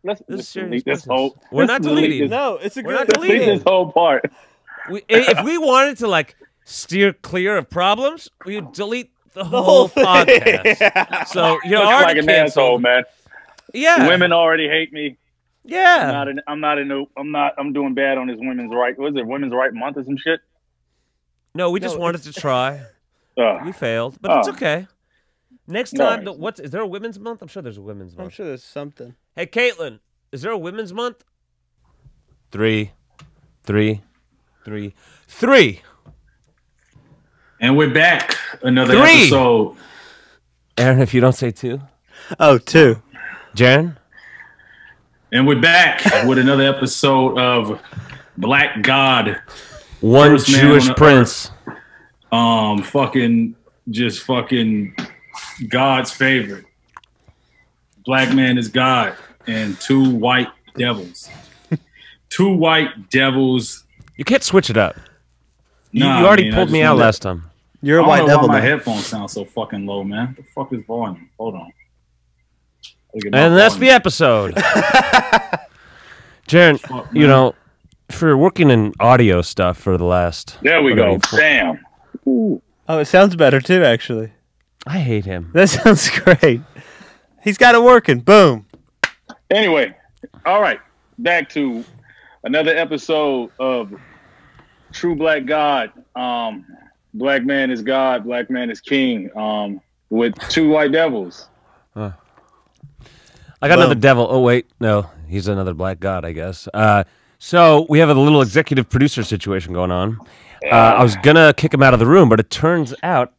let's This is just serious delete this business. whole. We're not deleting. No, it's a We're not good. Delete deleting. this whole part. If we wanted to like steer clear of problems, we would delete the whole whole thing. podcast. So you're Looks already like an canceled, asshole, man. Yeah, Women already hate me. Yeah, I'm doing bad on this women's right. Was it Women's Right Month or some shit? No, we just wanted to try. We failed, but it's okay. Next time, is there a Women's Month? I'm sure there's a Women's Month. I'm sure there's something. Hey, Caitlin, is there a Women's Month? 3. And we're back. Another 3. episode. Aaron, if you don't say 2. Oh, 2. Jarren? And we're back with another episode of Black God. One Jewish prince. Fucking God's favorite. Black man is God. And 2 white devils. 2 white devils. You can't switch it up. You Nah, already man, pulled me out last time. You're a white devil, my man. headphones sound so fucking low, man. What the fuck is volume? Hold on. And that's the episode. Jarren, you know, for working in audio stuff for the last... There we go. Damn. Ooh. Oh, it sounds better, too, actually. I hate him. That sounds great. He's got it working. Boom. Anyway, all right. Back to another episode of True Black God. Black man is God. Black man is king. With 2 white devils. I got another devil. Oh, wait. No, he's another black god, I guess. So we have a little executive producer situation going on. I was going to kick him out of the room, but it turns out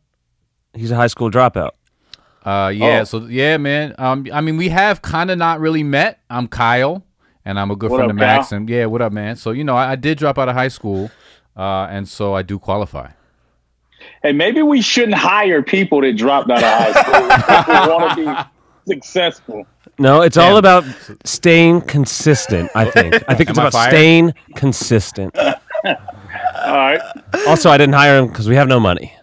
he's a high school dropout. So man. I mean, we have kind of not really met. I'm Kyle, and I'm a good friend of Max. Kyle? And yeah, what up, man? So, you know, I did drop out of high school, and so I do qualify. Hey, maybe we shouldn't hire people that dropped out of high school. We want to be successful. No, it's all about staying consistent, I think. I think it's about staying consistent. All right. Also, I didn't hire him because we have no money.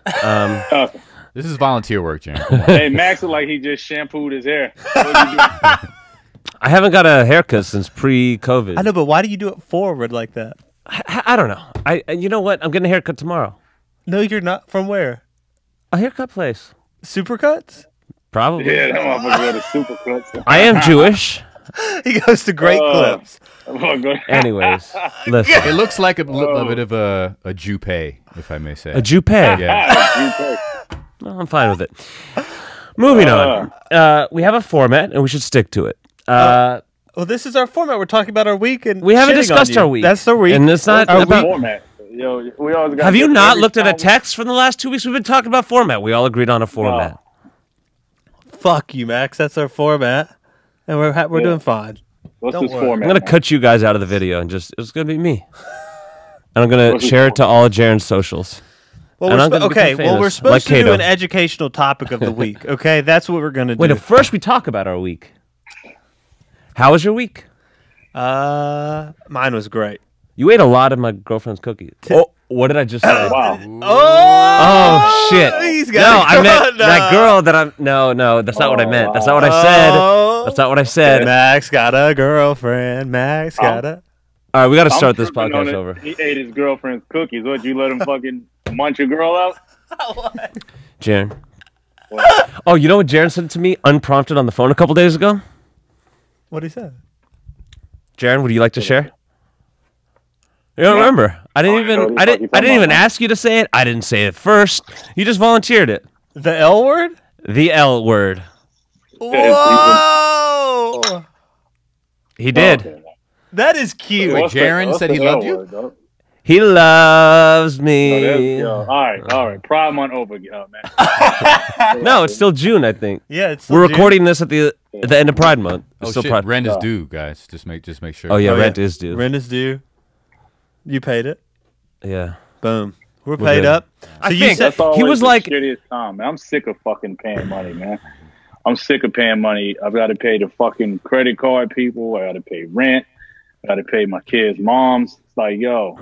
This is volunteer work, Jan. Hey, Max looked like he just shampooed his hair. What you doing? I haven't got a haircut since pre-COVID. I know, but why do you do it forward like that? I don't know. You know what? I'm getting a haircut tomorrow. No, you're not. From where? A haircut place. Supercuts? Probably. Yeah, that motherfucker got a super cut. I am Jewish. He goes to Great Clips. Anyways, listen. It looks like a bit of a Jupé, if I may say. A Jupé? Yeah. Well, I'm fine with it. Moving on. We have a format, and we should stick to it. Well, this is our format. We're talking about our week, and we haven't discussed our week. That's the week. And it's not our about format. Yo, we always got have you not looked at a text from the last 2 weeks? We've been talking about format. We all agreed on a format. Fuck you, Max. That's our format, and we're doing fine. What's Don't this worry. format? I'm gonna cut you guys out of the video and it's gonna be me. And I'm gonna share it to all of Jarren's socials. Well, we're supposed to do an educational topic of the week. Okay, that's what we're gonna do. Wait, first we talk about our week. How was your week? Mine was great. You ate a lot of my girlfriend's cookies. Oh, what did I just say? Wow. Oh shit! I meant that girl that I'm. No, that's not what I meant. That's not what I said. That's not what I said. Max got a girlfriend. Max got a. All right, we got to start this podcast over. He ate his girlfriend's cookies. What, you let him fucking munch your girl out? What? Jarren. Oh, you know what Jarren said to me unprompted on the phone a couple days ago? What he said? Jarren, would you like to share? You don't remember? I didn't even ask you to say it. I didn't say it first. You just volunteered it. The L word? The L word. Whoa! He did. Okay. That is cute. Wait, Jarren said he loved you? He loves me. All right. Pride month over, man. No, it's still June, I think. Yeah, it's We're recording this at the end of Pride Month. It's still Shit, Pride. rent is due, guys. Just make sure. Oh yeah, rent is due. Rent is due. You paid it. Yeah. Boom. We're paid good. up. So I you think said he was like, shittiest time, man. I'm sick of fucking paying money, man. I'm sick of paying money. I've got to pay the fucking credit card people. I got to pay rent. I got to pay my kids' moms. It's like, yo.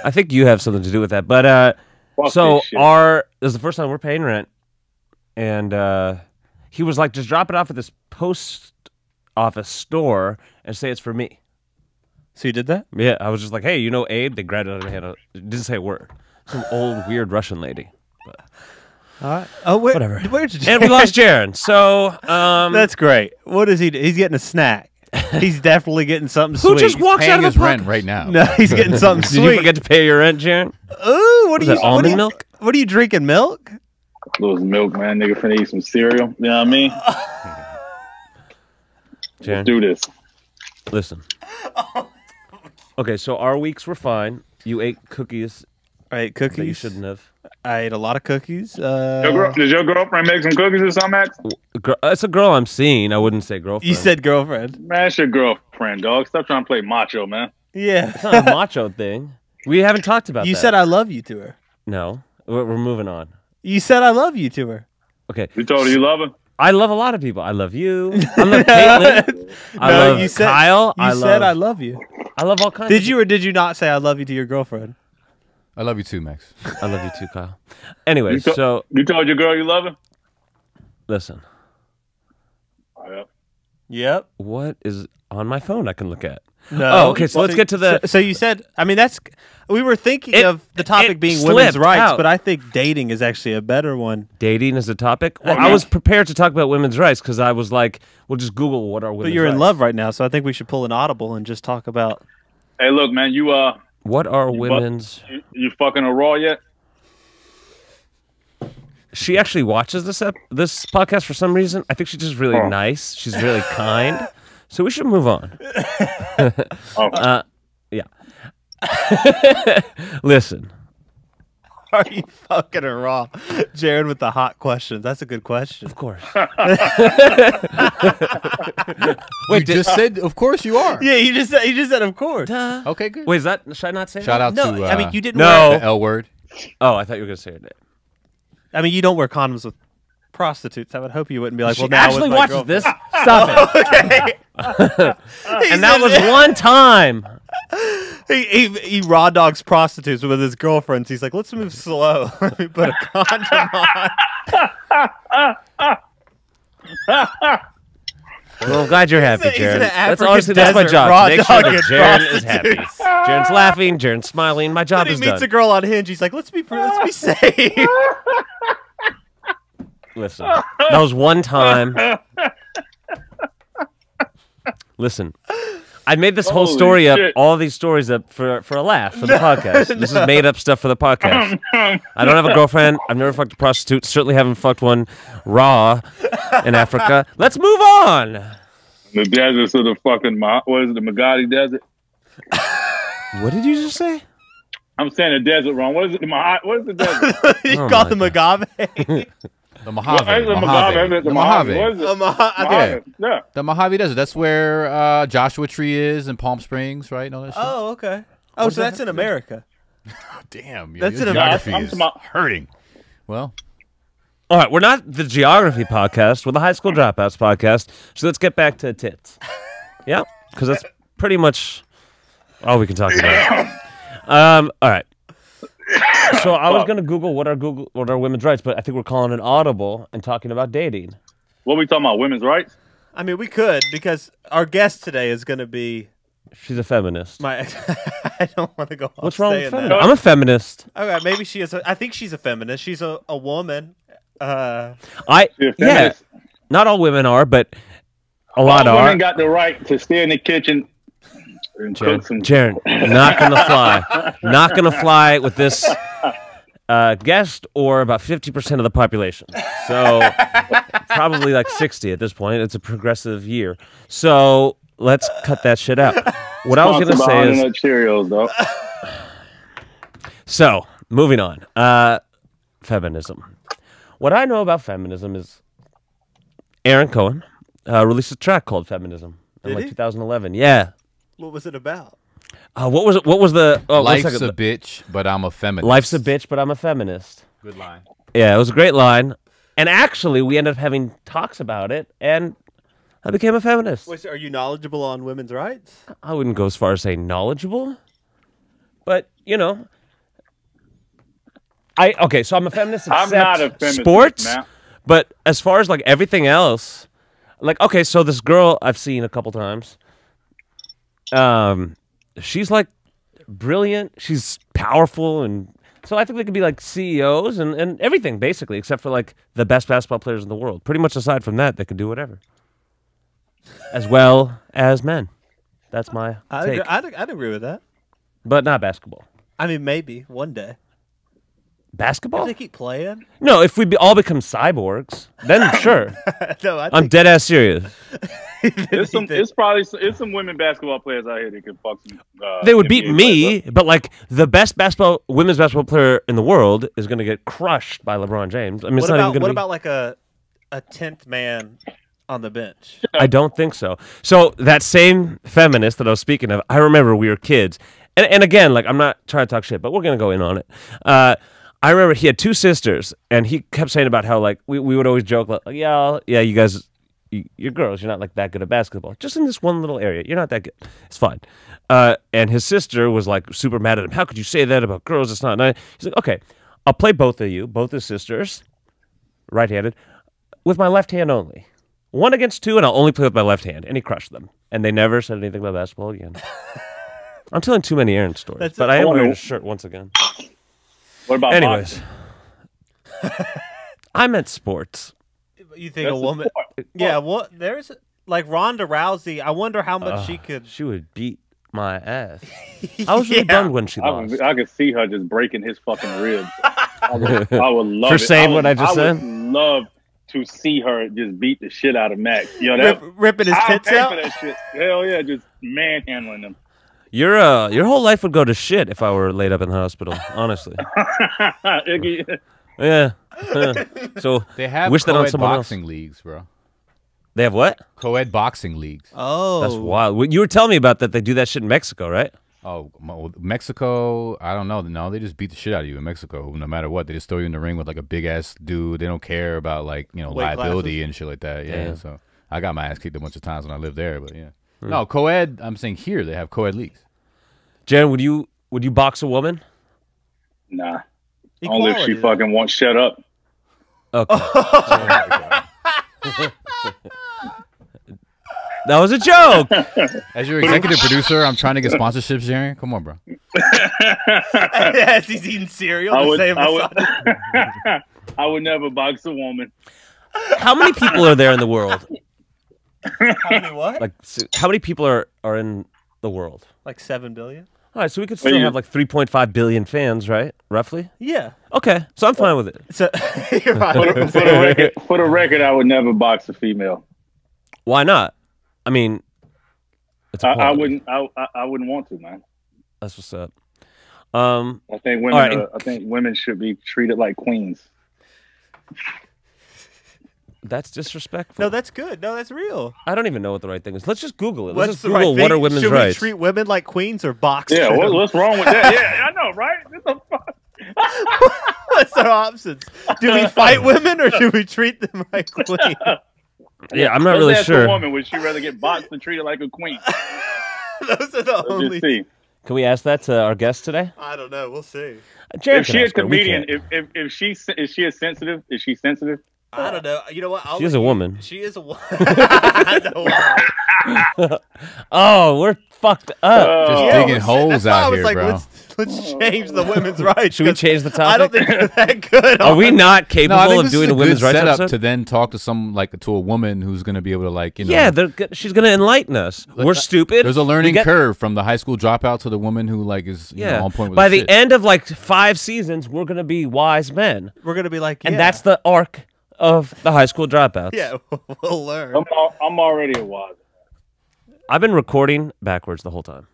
I think you have something to do with that. But so this is the first time we're paying rent, and he was like, just drop it off at this post office store and say it's for me. So you did that? Yeah, I was just like, hey, you know Abe? They grabbed it out of my hand. It didn't say a word. Some old, weird Russian lady. But. All right. Oh, whatever. Where'd you And we lost Jarren. So that's great. What is he? He's getting a snack. He's definitely getting something who sweet. just walks out of his the rent right now. No, he's getting something Did sweet. you forget to pay your rent, Jarren? Ooh, what are you? Almond milk? What are you drinking? Milk? Those milk, man. Nigga finna eat some cereal. You know what I mean? Jarren, Let's do this. listen. Okay, so our weeks were fine. You ate cookies I ate that you cookies. shouldn't have. I ate a lot of cookies. Does your girlfriend make some cookies or something, Max? It's a girl I'm seeing. I wouldn't say girlfriend. You said girlfriend. Man, it's your girlfriend, dog. Stop trying to play macho, man. Yeah. It's not a macho thing. We haven't talked about You that. said I love you to her. No. We're moving on. You said I love you to her. Okay. You told her you love her? I love a lot of people. I love you. I love Caitlin. I love you said, Kyle. You said I love you. I love all kinds Did of you or did you not say I love you to your girlfriend? I love you too, Max. I love you too, Kyle. Anyway, You told your girl you love her? listen. Yep. What is on my phone I can look at? No. Oh, okay, so let's get to the... So you said, I mean, we were thinking of the topic being slipped women's rights, out. but I think dating is actually a better one. Dating is a topic? Well, I was prepared to talk about women's rights because I was like, we'll just Google what are women's rights. But you're in love right now, so I think we should pull an audible and just talk about... Hey, look, man, What are women's... You fucking a raw yet? She actually watches this podcast for some reason. I think she's just really nice. She's really kind. So we should move on. Yeah. Listen. Are you fucking a raw? Jarren with the hot questions. That's a good question. Of course. Wait, you just said, of course you are. Yeah, you just said of course. Duh. Okay, good. Wait, should I not say Shout out No, to I mean, you didn't No. the L word. Oh, I thought you were going to say it. I mean, you don't wear condoms with prostitutes. I would hope you wouldn't be like, She well, now actually with my watches girlfriend. this? Stop it. Okay. And that was one time. He raw dogs prostitutes with his girlfriends. He's like, let's move slow. Let me put a condom on. Well, I'm glad you're happy, He's an Jarren. That's African honestly that's my desert job. raw To make sure dog that and Jarren is happy. prostitutes. Jarren's laughing. Jarren's smiling. My job When is he meets done. a girl on Hinge, he's like, let's be safe. Listen, that was one time. Listen, I made this whole Holy story up, shit. all these stories up for a laugh for the podcast. This is made up stuff for the podcast. I don't have a girlfriend. I've never fucked a prostitute. Certainly haven't fucked one raw in Africa. Let's move on. The deserts of the fucking, what is it, the Magadi Desert? What did you just say? I'm saying the desert wrong. What is it, what is the desert? You Oh call my them agave. The Mojave. What is it, Mojave. The Mojave. What is it? Yeah. Yeah. The Mojave Desert. That's where Joshua Tree is in Palm Springs, right? And all that shit. Oh, okay. Oh, so that's in America. Damn. That's your in geography I'm is talking about- hurting. Well, All right, we're not the geography podcast. We're the high school dropouts podcast. So let's get back to tits. Yeah, because that's pretty much all we can talk about. All right. So I was gonna Google what are women's rights, but I think we're calling an audible and talking about dating. What we talking about, women's rights? I mean, we could, because our guest today is going to be She's a feminist. my... I don't want to go on What's wrong with saying feminist? that. I'm a feminist. Okay, maybe she is. I think she's a feminist. She's a woman. Yeah, feminist. not all women are, but a lot All are. women got the right to stay in the kitchen and cook some. Jarren, not gonna fly. Not gonna fly with this guest or about 50% of the population. So probably like 60 at this point. It's a progressive year. So let's cut that shit out. What I was gonna say is Cheerios, though. so moving on. Feminism. What I know about feminism is Aaron Cohen released a track called Feminism in Did like he? 2011. Yeah. What was it about? What was it? What was the? Oh, one life's second. a bitch, but I'm a feminist. Life's a bitch, but I'm a feminist. Good line. Yeah, it was a great line. And actually, we ended up having talks about it, and I became a feminist. Wait, so are you knowledgeable on women's rights? I wouldn't go as far as saying knowledgeable, but you know, so I'm a feminist. I'm Except not a feminist, sports, man. but as far as like everything else, Like, okay, so this girl I've seen a couple times. She's like brilliant. She's powerful, and so I think they could be like CEOs and everything basically, except for like the best basketball players in the world. Pretty much aside from that, they can do whatever. As well as men. That's my take. I'd agree with that. But not basketball. I mean, maybe one day. Basketball? If they keep playing. No, if we all become cyborgs, then sure. No, I'm dead ass serious. There's some women basketball players out here that could fuck some. They would beat NBA me, players. but like the best women's basketball player in the world is going to get crushed by LeBron James. I mean, it's not even going to be. What about like a 10th man on the bench? I don't think so. So that same feminist that I was speaking of, I remember we were kids, and again, like I'm not trying to talk shit, but we're going to go in on it. I remember he had two sisters, and he kept saying about how like we would always joke like, yeah, you guys, you're girls, you're not like that good at basketball. Just in this one little area, you're not that good. It's fine. And his sister was like super mad at him. How could you say that about girls? It's not nice. He's like, okay, I'll play both of you, both his sisters, right-handed, with my left hand only. 1 against 2, and I'll only play with my left hand. And he crushed them. And they never said anything about basketball again. I'm telling too many Aaron stories, but I am wearing a shirt once again. What about anyways? I meant sports. You think a woman? Yeah, what? There's like Ronda Rousey. I wonder how much she could. She would beat my ass. I was really bummed when she lost. I could see her just breaking his fucking ribs. I would love for it. saying what I just said. I would love to see her just beat the shit out of Max. You know that ripping his tits pay out. for that shit. Hell yeah, just manhandling them. Your whole life would go to shit if I were laid up in the hospital. Honestly. Yeah. So they have wish that on co-ed someone boxing else. leagues, bro. They have what? Co-ed boxing leagues. Oh, that's wild. You were telling me about that. They do that shit in Mexico, right? Oh, Mexico, I don't know. No, they just beat the shit out of you in Mexico. No matter what, they just throw you in the ring with like a big ass dude. They don't care about like liability and shit like that. Yeah. So I got my ass kicked a bunch of times when I lived there, but yeah. No, co-ed. I'm saying here they have co-ed leagues. Jen, would you box a woman? Nah. Equality, only if she fucking won't shut up. Okay. That was a joke. As your executive producer, I'm trying to get sponsorships, Jarren. Come on, bro. Yes, he's eating cereal. I would never box a woman. How many people are there in the world? How many what? Like, how many people are in the world? Like 7 billion. All right, so we could still have like 3.5 billion fans, right? Roughly. Yeah. Okay, so I'm fine with it. So you're fine. For the record, I would never box a female. Why not? I mean, it's I wouldn't want to, man. That's what's up. I think women. right. I think women should be treated like queens. That's disrespectful. No, that's good. No, that's real. I don't even know what the right thing is. Let's just Google it. What's Let's just the Google right what thing? are women's Should rights. we treat women like queens or box? Yeah, them? what's wrong with that? Yeah, I know, right? What the fuck? What's our options? Do we fight women or should we treat them like queens? Yeah, I'm not Let's really ask sure. A woman, would she rather get boxed than treated like a queen? Those are the Let's only. just see. Can we ask that to our guest today? I don't know. We'll see. Jared If can she a ask her. We comedian, can't. if she is she a sensitive? Is she sensitive? I don't know. You know what? She is a woman. She is a woman. I know. Oh, we're fucked up. Just Yeah, digging holes that's why I out was here, like, bro. let's change the women's rights. Should we 'cause change the topic? I don't think they're that good. Are we not No, capable I think of this doing is a a women's good rights setup episode? to then talk to to a woman who's going to be able to like Yeah, she's going to enlighten us. We're stupid. There's a learning We get- curve from the high school dropout to the woman who like is on point with By the the shit. end of like 5 seasons, we're going to be wise men. We're gonna be like, And that's the arc of the high school dropouts. yeah. We'll learn. I'm already a wise. I've been recording backwards the whole time.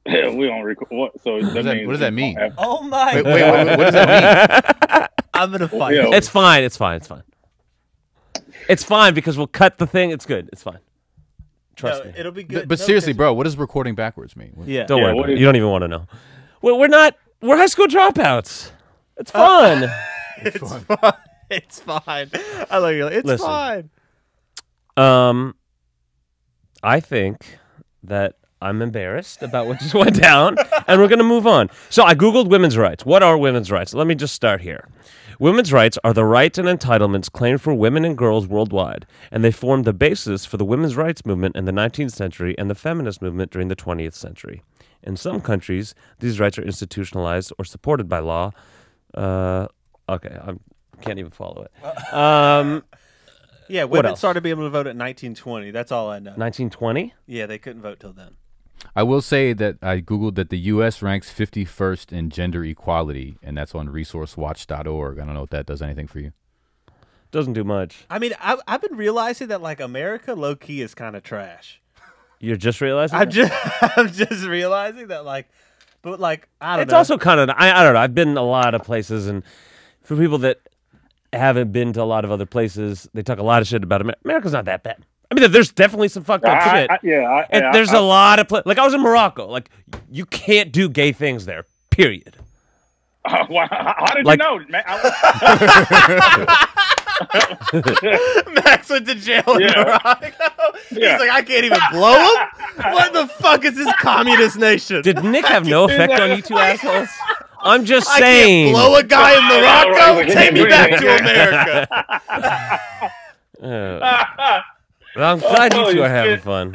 Yeah, we don't record. What? So What does that mean? Oh my! Wait, what does that mean? I'm gonna fight. Yeah. It's fine. It's fine. It's fine. It's fine because we'll cut the thing. It's good. It's fine. Trust me. It'll be good. But No, seriously, because- bro, what does recording backwards mean? Yeah. Don't worry what about it. is- You don't even want to know. We're not. We're high school dropouts. It's fun. It's fine. It's fine. I like it. It's Listen. fine. I think that I'm embarrassed about what just went down, and we're going to move on. So I Googled women's rights. What are women's rights? Let me just start here. Women's rights are the rights and entitlements claimed for women and girls worldwide, and they formed the basis for the women's rights movement in the 19th century and the feminist movement during the 20th century. In some countries, these rights are institutionalized or supported by law. Okay, I can't even follow it. Yeah, women started being able to vote at 1920. That's all I know. 1920? Yeah, they couldn't vote till then. I will say that I Googled that the U.S. ranks 51st in gender equality, and that's on resourcewatch.org. I don't know if that does anything for you. Doesn't do much. I mean, I've been realizing that, like, America low-key is kind of trash. You're just realizing I'm just realizing that, like, but, like, I don't know. It's also kind of, I don't know. I've been a lot of places, and for people that haven't been to a lot of other places, they talk a lot of shit about America. America's not that bad. I mean, there's definitely some fucked up shit. There's a lot of like I was in Morocco. Like, you can't do gay things there. Period. How did you know, man? Max went to jail in Morocco. He's like, I can't even blow him. What the fuck is this communist nation? Did Nick have no effect on you two assholes? I'm just saying. I can't blow a guy in Morocco. Take me back to America. Well, I'm glad you two are having fun.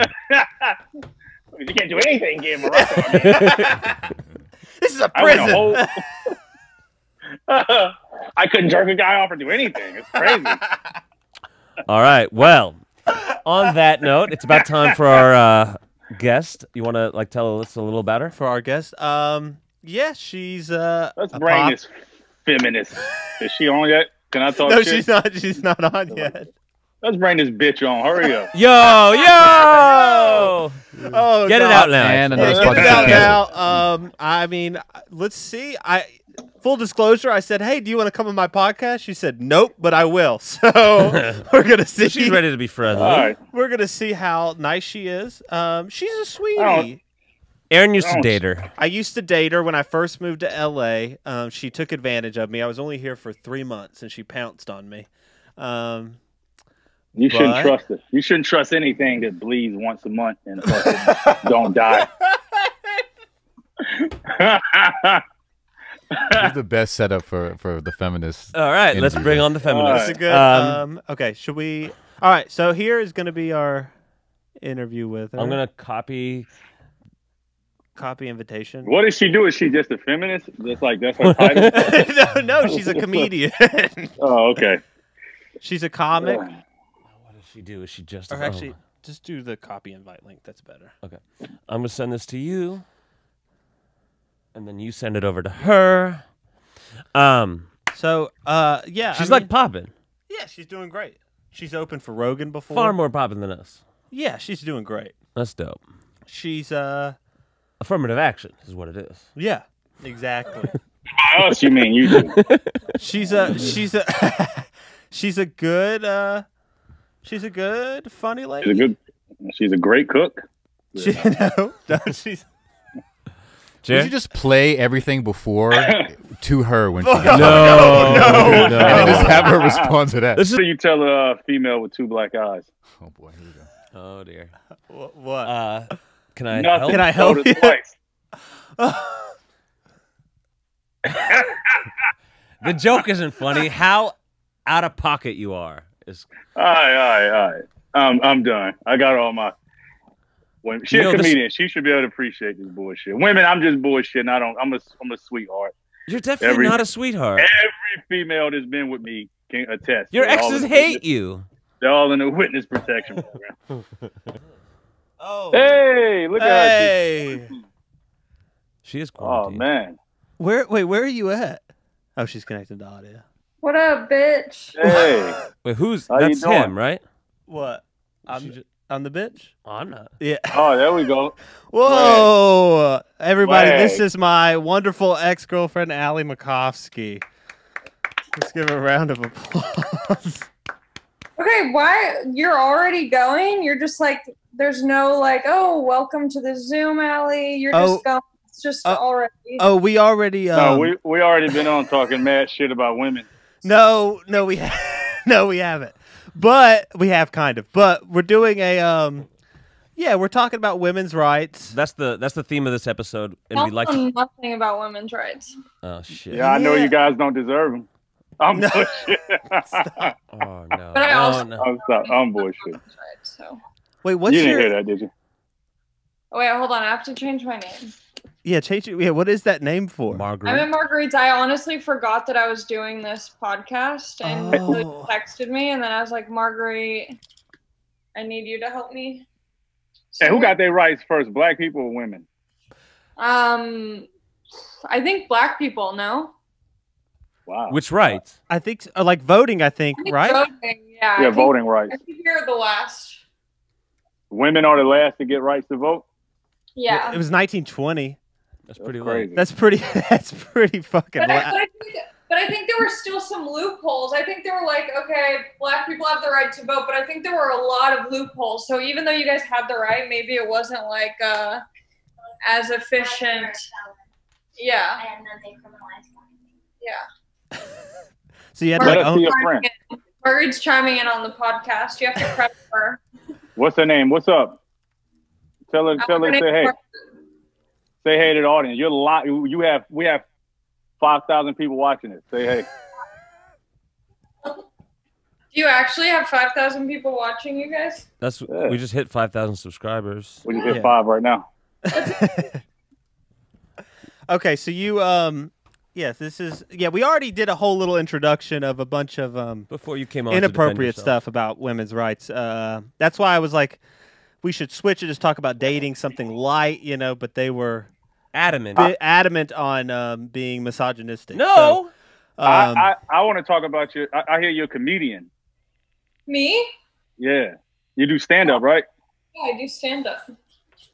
You can't do anything in Morocco. This is a prison. I couldn't jerk a guy off or do anything. It's crazy. All right. Well, on that note, it's about time for our guest. You want to like tell us a little about her? For our guest, yeah, she's let's bring this feminist. Is she on yet? Can I talk? No, shit? she's not. She's not on yet. Let's bring this bitch on. Hurry up. Yo! Oh, get it out now. And another get it out now. I mean, let's see. Full disclosure, I said, hey, do you want to come on my podcast? She said, nope, but I will. So we're going to see. She's ready to be friendly. All right. We're going to see how nice she is. She's a sweetie. Aaron used to date her. I used to date her when I first moved to L.A. She took advantage of me. I was only here for 3 months, and she pounced on me. You shouldn't trust it. You shouldn't trust anything that bleeds once a month and don't die. This is the best setup for the feminist. All right, let's bring on the feminist. That's good. Okay, should we? All right, so here is going to be our interview with her. I'm going to copy invitation. What does she do? Is she just a feminist? That's her title? No, she's a comedian. Oh, okay. She's a comic. What does she do? Is she just Or actually, just do the copy invite link. That's better. Okay. I'm going to send this to you. And then you send it over to her. So, yeah. She's like popping. Yeah, she's doing great. She's opened for Rogan before. Far more popping than us. Yeah, she's doing great. That's dope. She's, affirmative action is what it is. Yeah, exactly. By us, you mean you do. She's a good funny lady. She's a great cook. She's Would you just play everything before to her when she gets No. and then just have her respond to that? This is you tell a female with 2 black eyes. Oh boy, here we go. Oh dear. What? Can I Nothing. help? Can I help you? The joke isn't funny. How out of pocket you are is. All right. I'm done. I got all my. She's a comedian. She should be able to appreciate this bullshit. Women, I'm just bullshitting. I'm a sweetheart. You're definitely not a sweetheart. Every female that's been with me can attest. Your exes hate you. They're all in the witness protection program. Oh. Hey, look at her. She is Oh quarantined. man. Where are you at? Oh, she's connected to audio. What up, bitch? Hey. Wait, How that's you doing? him, right? What? I'm the bitch? Oh, I'm not. Yeah. Oh, there we go. Whoa. Everybody, Swag. this is my wonderful ex-girlfriend, Ali Macofsky. Let's give her a round of applause. Okay, why? You're already going? You're just like, there's no like, oh, welcome to the Zoom, Allie. You're just going. It's just already. Oh, we already. No, we already been on talking mad shit about women. No, we haven't. But we have kind of. But we're doing a we're talking about women's rights. That's the theme of this episode, and I we like know nothing about women's rights. Oh shit. Yeah, I know you guys don't deserve them. I'm bullshit. Oh no. But I also I'm bullshit. So. Wait, what's You didn't your? hear that, did you? Oh, wait, hold on. I have to change my name. Yeah, change it. Yeah, what is that name for? Marguerite. I'm at Marguerite's. I honestly forgot that I was doing this podcast and Billy texted me, and then I was like, Marguerite, I need you to help me. Hey, who got their rights first, black people or women? I think black people, no? Wow. Which rights? I think like voting. I think right. Voting, yeah. Yeah, voting rights. I think you're the last. Women are the last to get rights to vote? Yeah. It was 1920. That's pretty crazy. late. That's pretty. That's pretty fucking. But I think there were still some loopholes. I think they were like, okay, black people have the right to vote, but I think there were a lot of loopholes. So even though you guys had the right, maybe it wasn't like as efficient. Yeah. And then they criminalized black. Yeah. So you had Let like us see your friend. Marguerite's chiming in on the podcast. You have to credit her. What's her name? What's up? Tell her, say hey. Say hey to the audience. You're live. We have 5,000 people watching it. Say hey. Do you actually have 5,000 people watching you guys? We just hit 5,000 subscribers. We just hit 5 right now. Okay, so you yes, this is we already did a whole little introduction of a bunch of Before you came on inappropriate stuff about women's rights. That's why I was like, we should switch and just talk about dating, something light, but they were adamant on being misogynistic. No. So, I want to talk about you. I hear you're a comedian. Me? Yeah. You do stand up, right? Yeah, I do stand up.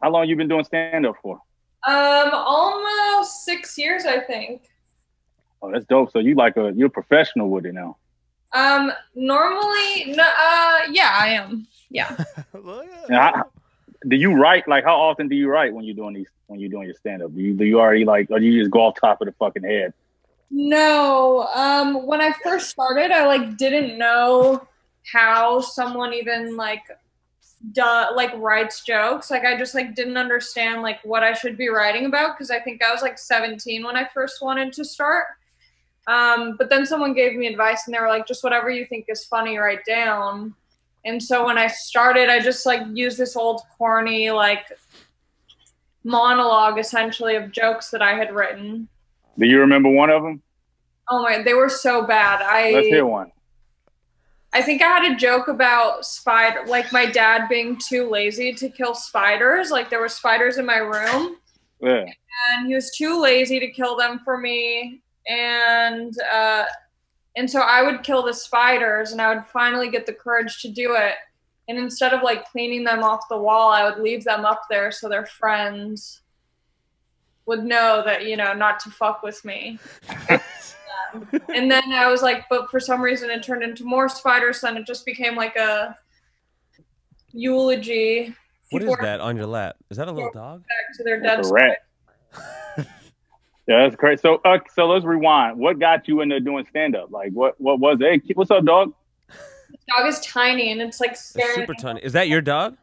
How long you been doing stand up for? Almost 6 years, I think. Oh, that's dope. So you're a professional with it now. Normally, no, yeah, I am. Yeah. Do you write? Like, how often do you write when you're doing your stand up? Do you already or do you just go off top of the fucking head? No. When I first started, I didn't know how someone even writes jokes. I just didn't understand what I should be writing about, because I think I was 17 when I first wanted to start. But then someone gave me advice, and they were like, just whatever you think is funny, write down. And so when I started, I just used this old corny monologue essentially of jokes that I had written. Do you remember one of them? Oh my, they were so bad. Let's hear one. I think I had a joke about my dad being too lazy to kill spiders. There were spiders in my room. Yeah. And he was too lazy to kill them for me. And so I would kill the spiders, and I would finally get the courage to do it. And instead of cleaning them off the wall, I would leave them up there so their friends would know that, not to fuck with me. And then I was but for some reason it turned into more spiders, then it just became a eulogy. What is that on your lap? Is that a little dog? Back to their dead That's a rat. Yeah, that's great. So let's rewind. What got you into doing stand up? What was it? Hey, what's up, dog? The dog is tiny, and it's It's scaring super me. tiny. Is that your dog?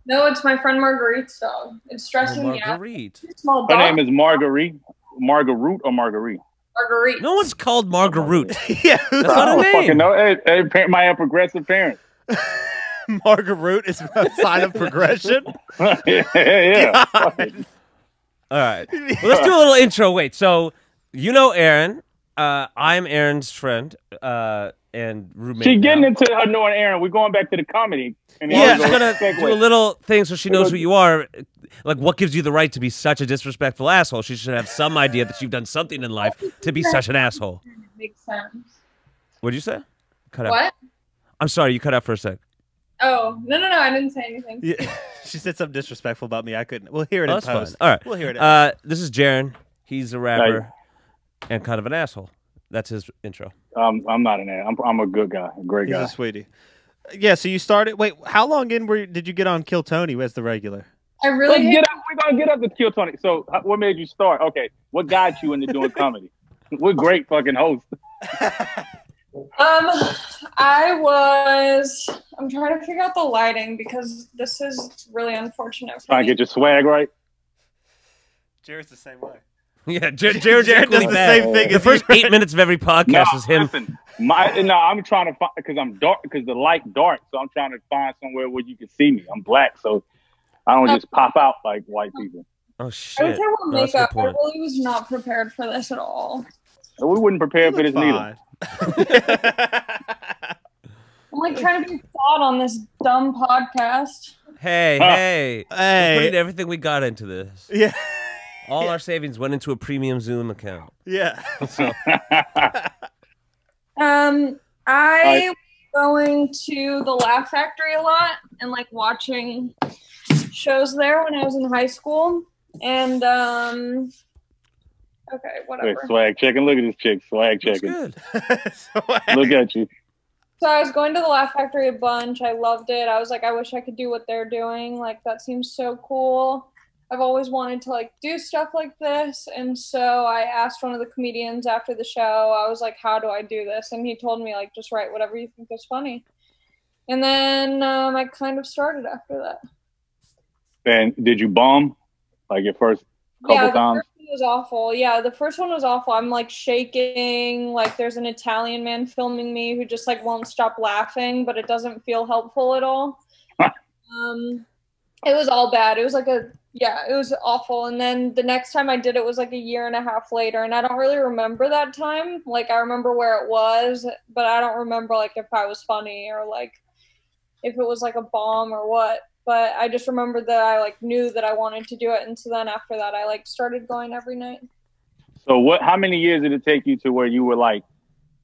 No, it's my friend Marguerite's dog. It's stressing me out. Marguerite. Small Her dog. name is Marguerite. Marguerite or Marguerite? Marguerite. No one's called Marguerite. Yeah, That's not a name. Fucking know. Hey, might have progressive parents. Marguerite is a sign of progression. yeah. All right. Well, let's do a little intro. Wait. So, Aaron. I'm Aaron's friend and roommate. She's getting now. into her knowing Aaron. We're going back to the comedy. And Yeah, then she's we'll gonna go segue. do a little thing so she knows who you are. What gives you the right to be such a disrespectful asshole? She should have some idea that you've done something in life to be such an asshole. Makes sense. What'd you say? Cut out. What? I'm sorry, you cut out for a sec. Oh, no, I didn't say anything. Yeah. She said something disrespectful about me. I couldn't. We'll hear it in That's post. fine. All right. We'll hear it. This is Jarren. He's a rapper and kind of an asshole. That's his intro. I'm not an ass. I'm a good guy, a great He's guy. a sweetie. Yeah, so you started. Wait, how long in did you get on Kill Tony as the regular? I really hate We're gonna get up to Kill Tony. So, what made you start? Okay, what got you into doing comedy? We're great fucking hosts. I'm trying to figure out the lighting because this is really unfortunate for Trying me. to get your swag right. Jared's the same way. Yeah, Jared does the same thing. The first 8 minutes of every podcast is him. Listen, I'm trying to find because I'm dark because the light dark, so I'm trying to find somewhere where you can see me. I'm black, so I don't just pop out like white people. Oh shit! I wish I wore No, that's a makeup. good I point. really was not prepared for this at all. So we wouldn't prepare for this neither. I'm like trying to be thought on this dumb podcast. Hey! We're Hey. putting everything we got into this. Yeah. All our savings went into a premium Zoom account. Yeah. So I was going to the Laugh Factory a lot and like watching shows there when I was in high school. And okay, whatever. Wait, swag checking. Look at this chick. Swag it's checking. good. Look at you. So I was going to the Laugh Factory a bunch. I loved it. I was like, I wish I could do what they're doing. Like, that seems so cool. I've always wanted to like do stuff like this. And so I asked one of the comedians after the show, I was like, how do I do this? And he told me like, just write whatever you think is funny. And then I kind of started after that. And did you bomb like your first couple times? First one was awful. Yeah, the first one was awful. I'm like shaking. Like there's an Italian man filming me who just like won't stop laughing, but it doesn't feel helpful at all. It was all bad. It was like it was awful. And then the next time I did it was like a year and a half later, and I don't really remember that time. Like I remember where it was, but I don't remember like if I was funny or like if it was like a bomb or what. But I just remember that I like knew that I wanted to do it, and so then after that I like started going every night. So how many years did it take you to where you were like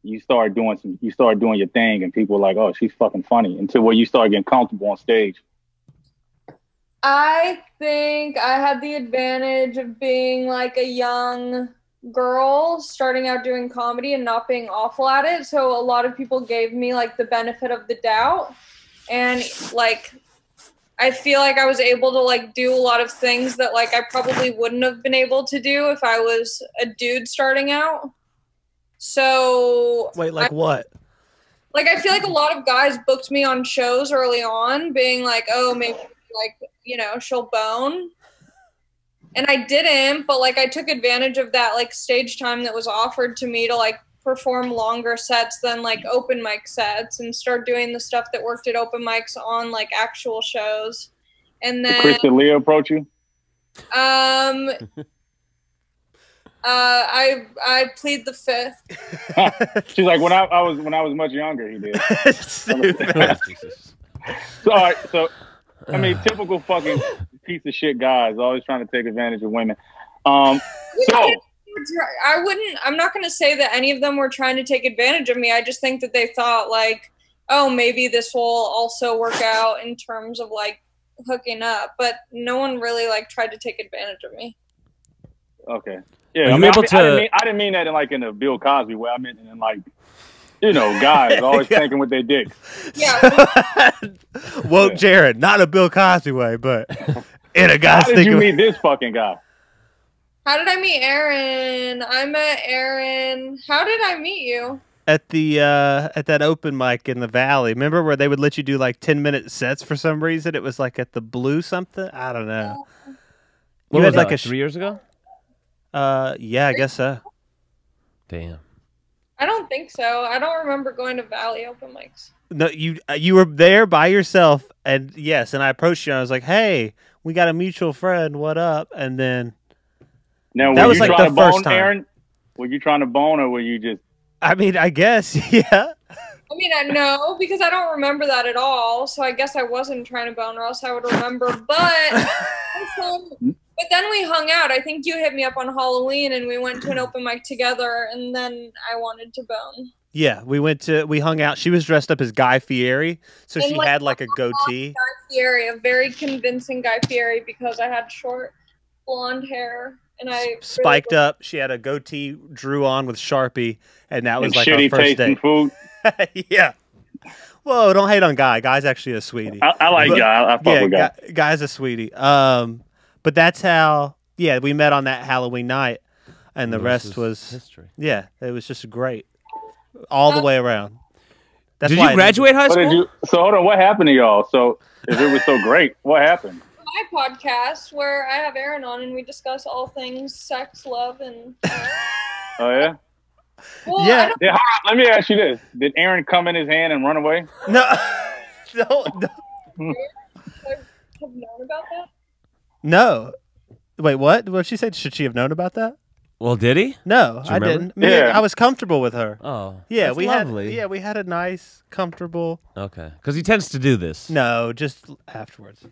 you started doing your thing and people were like, oh, she's fucking funny, until where you started getting comfortable on stage? I think I had the advantage of being like a young girl starting out doing comedy and not being awful at it. So a lot of people gave me like the benefit of the doubt. And like, I feel like I was able to like do a lot of things that like I probably wouldn't have been able to do if I was a dude starting out. So Wait, like what? Like, I feel like a lot of guys booked me on shows early on being like, oh, maybe like, you know, she'll bone. And I didn't, but like I took advantage of that like stage time that was offered to me to like perform longer sets than like open mic sets and start doing the stuff that worked at open mics on like actual shows. And then Did Kristen Lee approach you? I plead the fifth. She's like, when I was much younger, he did. So, all right, so I mean, typical fucking piece of shit guys always trying to take advantage of women. I'm not going to say that any of them were trying to take advantage of me. I just think that they thought like, oh, maybe this will also work out in terms of like hooking up, but no one really like tried to take advantage of me. Okay. Yeah. I didn't mean that in like in a Bill Cosby way. I meant in like, you know, guys always thinking with their dicks. Yeah. Woke Jarren, not a Bill Cosby way, but in a guy's How did you meet this fucking guy? How did I meet Aaron? I met Aaron. How did I meet you? At the at that open mic in the Valley. Remember where they would let you do like 10-minute sets for some reason? It was like at the Blue something. I don't know. What You was had that, like 3 years ago? Yeah, I guess so. Damn. I don't think so. I don't remember going to Valley open mics. No, you were there by yourself, and yes, and I approached you and I was like, "Hey, we got a mutual friend. What up?" And then Now, that were was you like trying the to first bone, time. Aaron? Were you trying to bone, or were you just? I mean, I guess, yeah. I mean, I know because I don't remember that at all. So I guess I wasn't trying to bone, or else I would remember. But then we hung out. I think you hit me up on Halloween, and we went to an open mic together. And then I wanted to bone. Yeah, we hung out. She was dressed up as Guy Fieri, so And she like, had like a goatee. Guy Fieri, a very convincing Guy Fieri, because I had short blonde hair and I Spiked up. She had a goatee, drew on with Sharpie, and that was And like our shitty first tasting date. food. Yeah. Whoa, don't hate on Guy. Guy's actually a sweetie. I like Guy. I fuck with Guy. Guy's a sweetie. But that's how. Yeah, we met on that Halloween night, and the rest was history. Yeah, it was just great, all the way around. That's Did why you graduate high What school? did you? So hold on, what happened to y'all? So if it was so great, what happened? my podcast where I have Aaron on and we discuss all things sex, love, and. Oh yeah. Well, Yeah. Yeah, hold on, let me ask you this: did Aaron come in his hand and run away? No, no, have known about that. no. Wait, what? What she said? Should she have known about that? Well, did he? No, Do you I remember? didn't. Me and- Yeah. I was comfortable with her. Oh, Yeah, that's we lovely. had. Yeah, we had a nice, comfortable. Okay, because he tends to do this. No, just afterwards.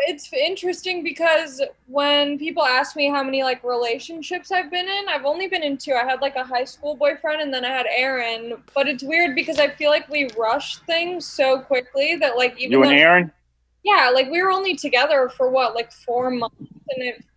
It's interesting because when people ask me how many like relationships I've been in, I've only been in 2. I had like a high school boyfriend and then I had Aaron. But it's weird because I feel like we rush things so quickly that like even You and though, Aaron? yeah, like we were only together for what, like 4 months,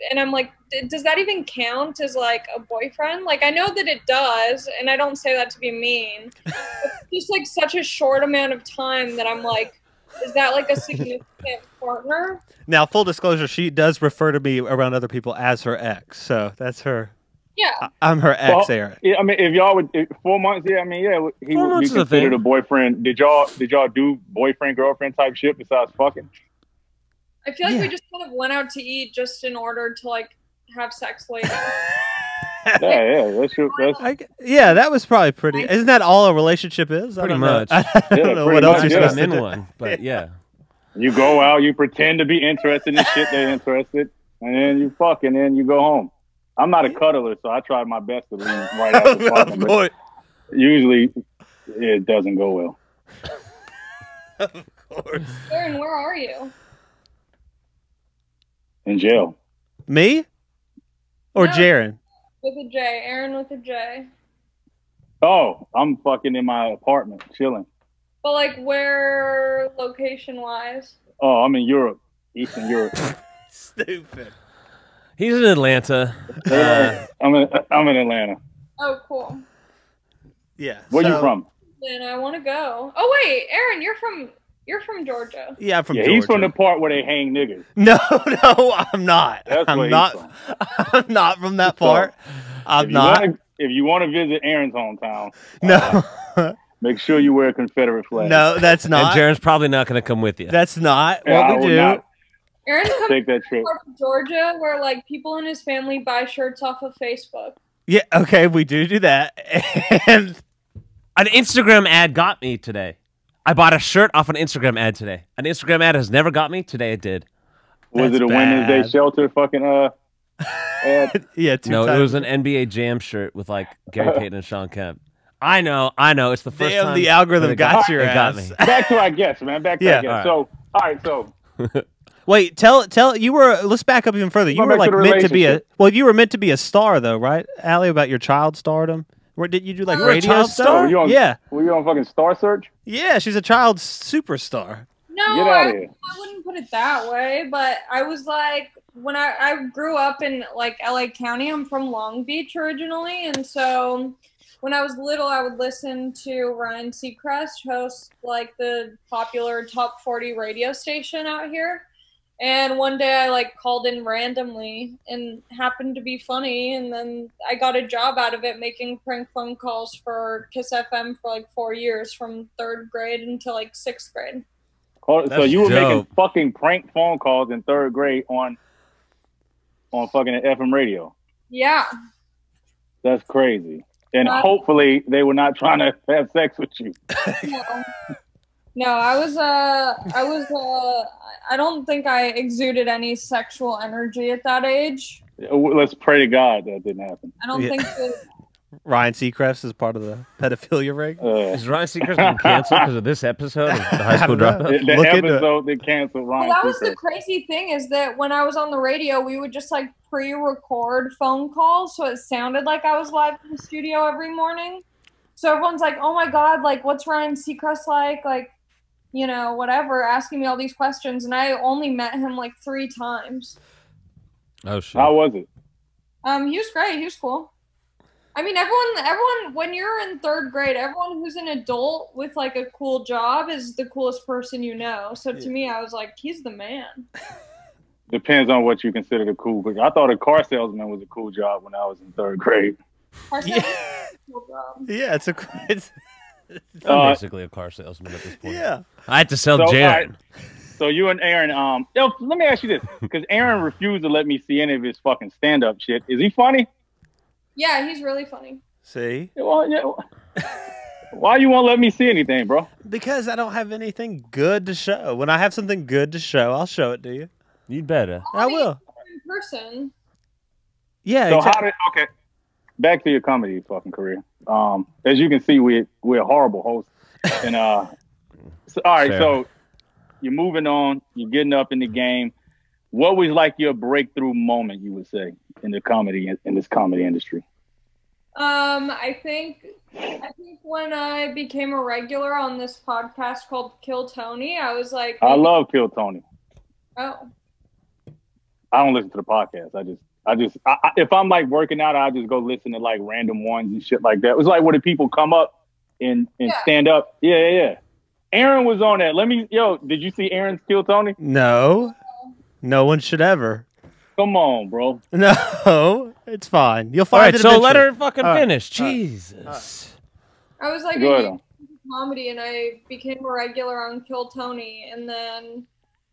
and I'm like, does that even count as like a boyfriend? Like I know that it does, and I don't say that to be mean. It's just like such a short amount of time that I'm like, is that like a significant partner? Now, full disclosure, she does refer to me around other people as her ex, so that's her. Yeah. I'm her ex, Well, Aaron. Yeah, I mean, if y'all would 4 months, yeah, I mean, yeah, he 4 would be months is a considered thing. a boyfriend. Did y'all do boyfriend girlfriend type shit besides fucking? I feel like Yeah. we just kind of went out to eat just in order to like have sex later. Yeah, that's Yeah, that was probably pretty. Isn't that all a relationship is? I Pretty don't know. much. I don't Yeah, know pretty what else much, you're yeah. supposed I'm to in do. one, but yeah. you go out, you pretend to be interested in shit they're interested, and then you fuck, and then you go home. I'm not a cuddler, so I tried my best to leave right after fucking, Of but course. usually it doesn't go well. Of course. Aaron, where are you? In jail. Me? Or No. Jarren? With a J. Aaron with a J. Oh, I'm fucking in my apartment, chilling. But like where location wise? Oh, I'm in Europe, Eastern Europe. Stupid. He's in Atlanta. I'm in Atlanta. Oh, cool. Yeah. Where you so- from? Then I want to go. Oh wait, Aaron, you're from Georgia. Yeah, I'm from Yeah, Georgia. he's from the part where they hang niggas. No, I'm not. That's I'm where he's not. from. I'm not from that So, part. I'm not. If you want to visit Aaron's hometown, No. make sure you wear a Confederate flag. No, that's And not. Jaren's probably not going to come with you. That's not Yeah, I what we would do. not Aaron's coming take that trip. from Georgia where like people in his family buy shirts off of Facebook. Yeah, okay, we do that. And An Instagram ad got me today. I bought a shirt off an Instagram ad today. An Instagram ad has never got me. Today it did. Was That's it a Women's Day bad. shelter fucking ad? yeah, 2 No, times. it was an NBA Jam shirt with like Gary Payton and Sean Kemp. I know. It's the first Damn, time. the algorithm but it got your it got ass. me. Back to our guests, man. Back to Yeah, our guests. all So, all right, so Wait, tell you were. Let's back up even further. You Go were back like to the meant to be a. relationship. Well, you were meant to be a star, though, right, Allie? About your child stardom. Where did you do like You were a radio child stuff? star? were you on, Yeah, were you on fucking Star Search? yeah. She's a child superstar. No, Get out of here. I wouldn't put it that way, but I was like, when I grew up in like LA County, I'm from Long Beach originally, and so when I was little, I would listen to Ryan Seacrest host like the popular Top 40 radio station out here. And one day I like called in randomly and happened to be funny, and then I got a job out of it making prank phone calls for Kiss FM for like 4 years, from 3rd grade until like 6th grade. So That's you were making dope. fucking prank phone calls in 3rd grade on fucking FM radio. Yeah. That's crazy. And Uh, hopefully they were not trying to have sex with you. No, I don't think I exuded any sexual energy at that age. Let's pray to God that didn't happen. I don't Yeah. think that, Ryan Seacrest is part of the pedophilia ring. Is Ryan Seacrest been canceled because of this episode of the high school I don't know. dropout? The Look into it. episode that canceled Ryan. well, that was the Seacrest. crazy thing, is that when I was on the radio, we would just like pre-record phone calls so it sounded like I was live in the studio every morning. So everyone's like, oh my God, like what's Ryan Seacrest like, you know, whatever, asking me all these questions. And I only met him like 3 times. Oh shit! How was it? He was great. He was cool. I mean, everyone, when you're in 3rd grade, everyone who's an adult with like a cool job is the coolest person you know. So to me, I was like, he's the man. Depends on what you consider the cool. But I thought a car salesman was a cool job when I was in 3rd grade. Carson, Yeah. cool job. Yeah, it's I'm basically a car salesman at this point. yeah. I had to sell So, Jarren. So you and Aaron, yo, let me ask you this, because Aaron refused to let me see any of his fucking stand-up shit. Is he funny? Yeah, he's really funny. See? Well, yeah. Why you won't let me see anything, bro? Because I don't have anything good to show. When I have something good to show, I'll show it to you. You'd better. I will. In person. Yeah. So exactly. okay, back to your comedy fucking career. As you can see, we're horrible hosts. And so, all right, Fair. so you're moving on, you're getting up in the game. What was like your breakthrough moment, you would say, in this comedy industry? I think when I became a regular on this podcast called Kill Tony, I was like, I love Kill Tony. oh, I don't listen to the podcast. I just if I'm like working out, I just go listen to like random ones and shit like that. It was like when the people come up and stand up. Yeah. Aaron was on that. Did you see Aaron's Kill Tony? No. No one should ever. Come on, bro. No, it's fine. You'll All find right, it so let eventually. her fucking All right. finish. Jesus. I was like Go a ahead. huge comedy, and I became a regular on Kill Tony, and then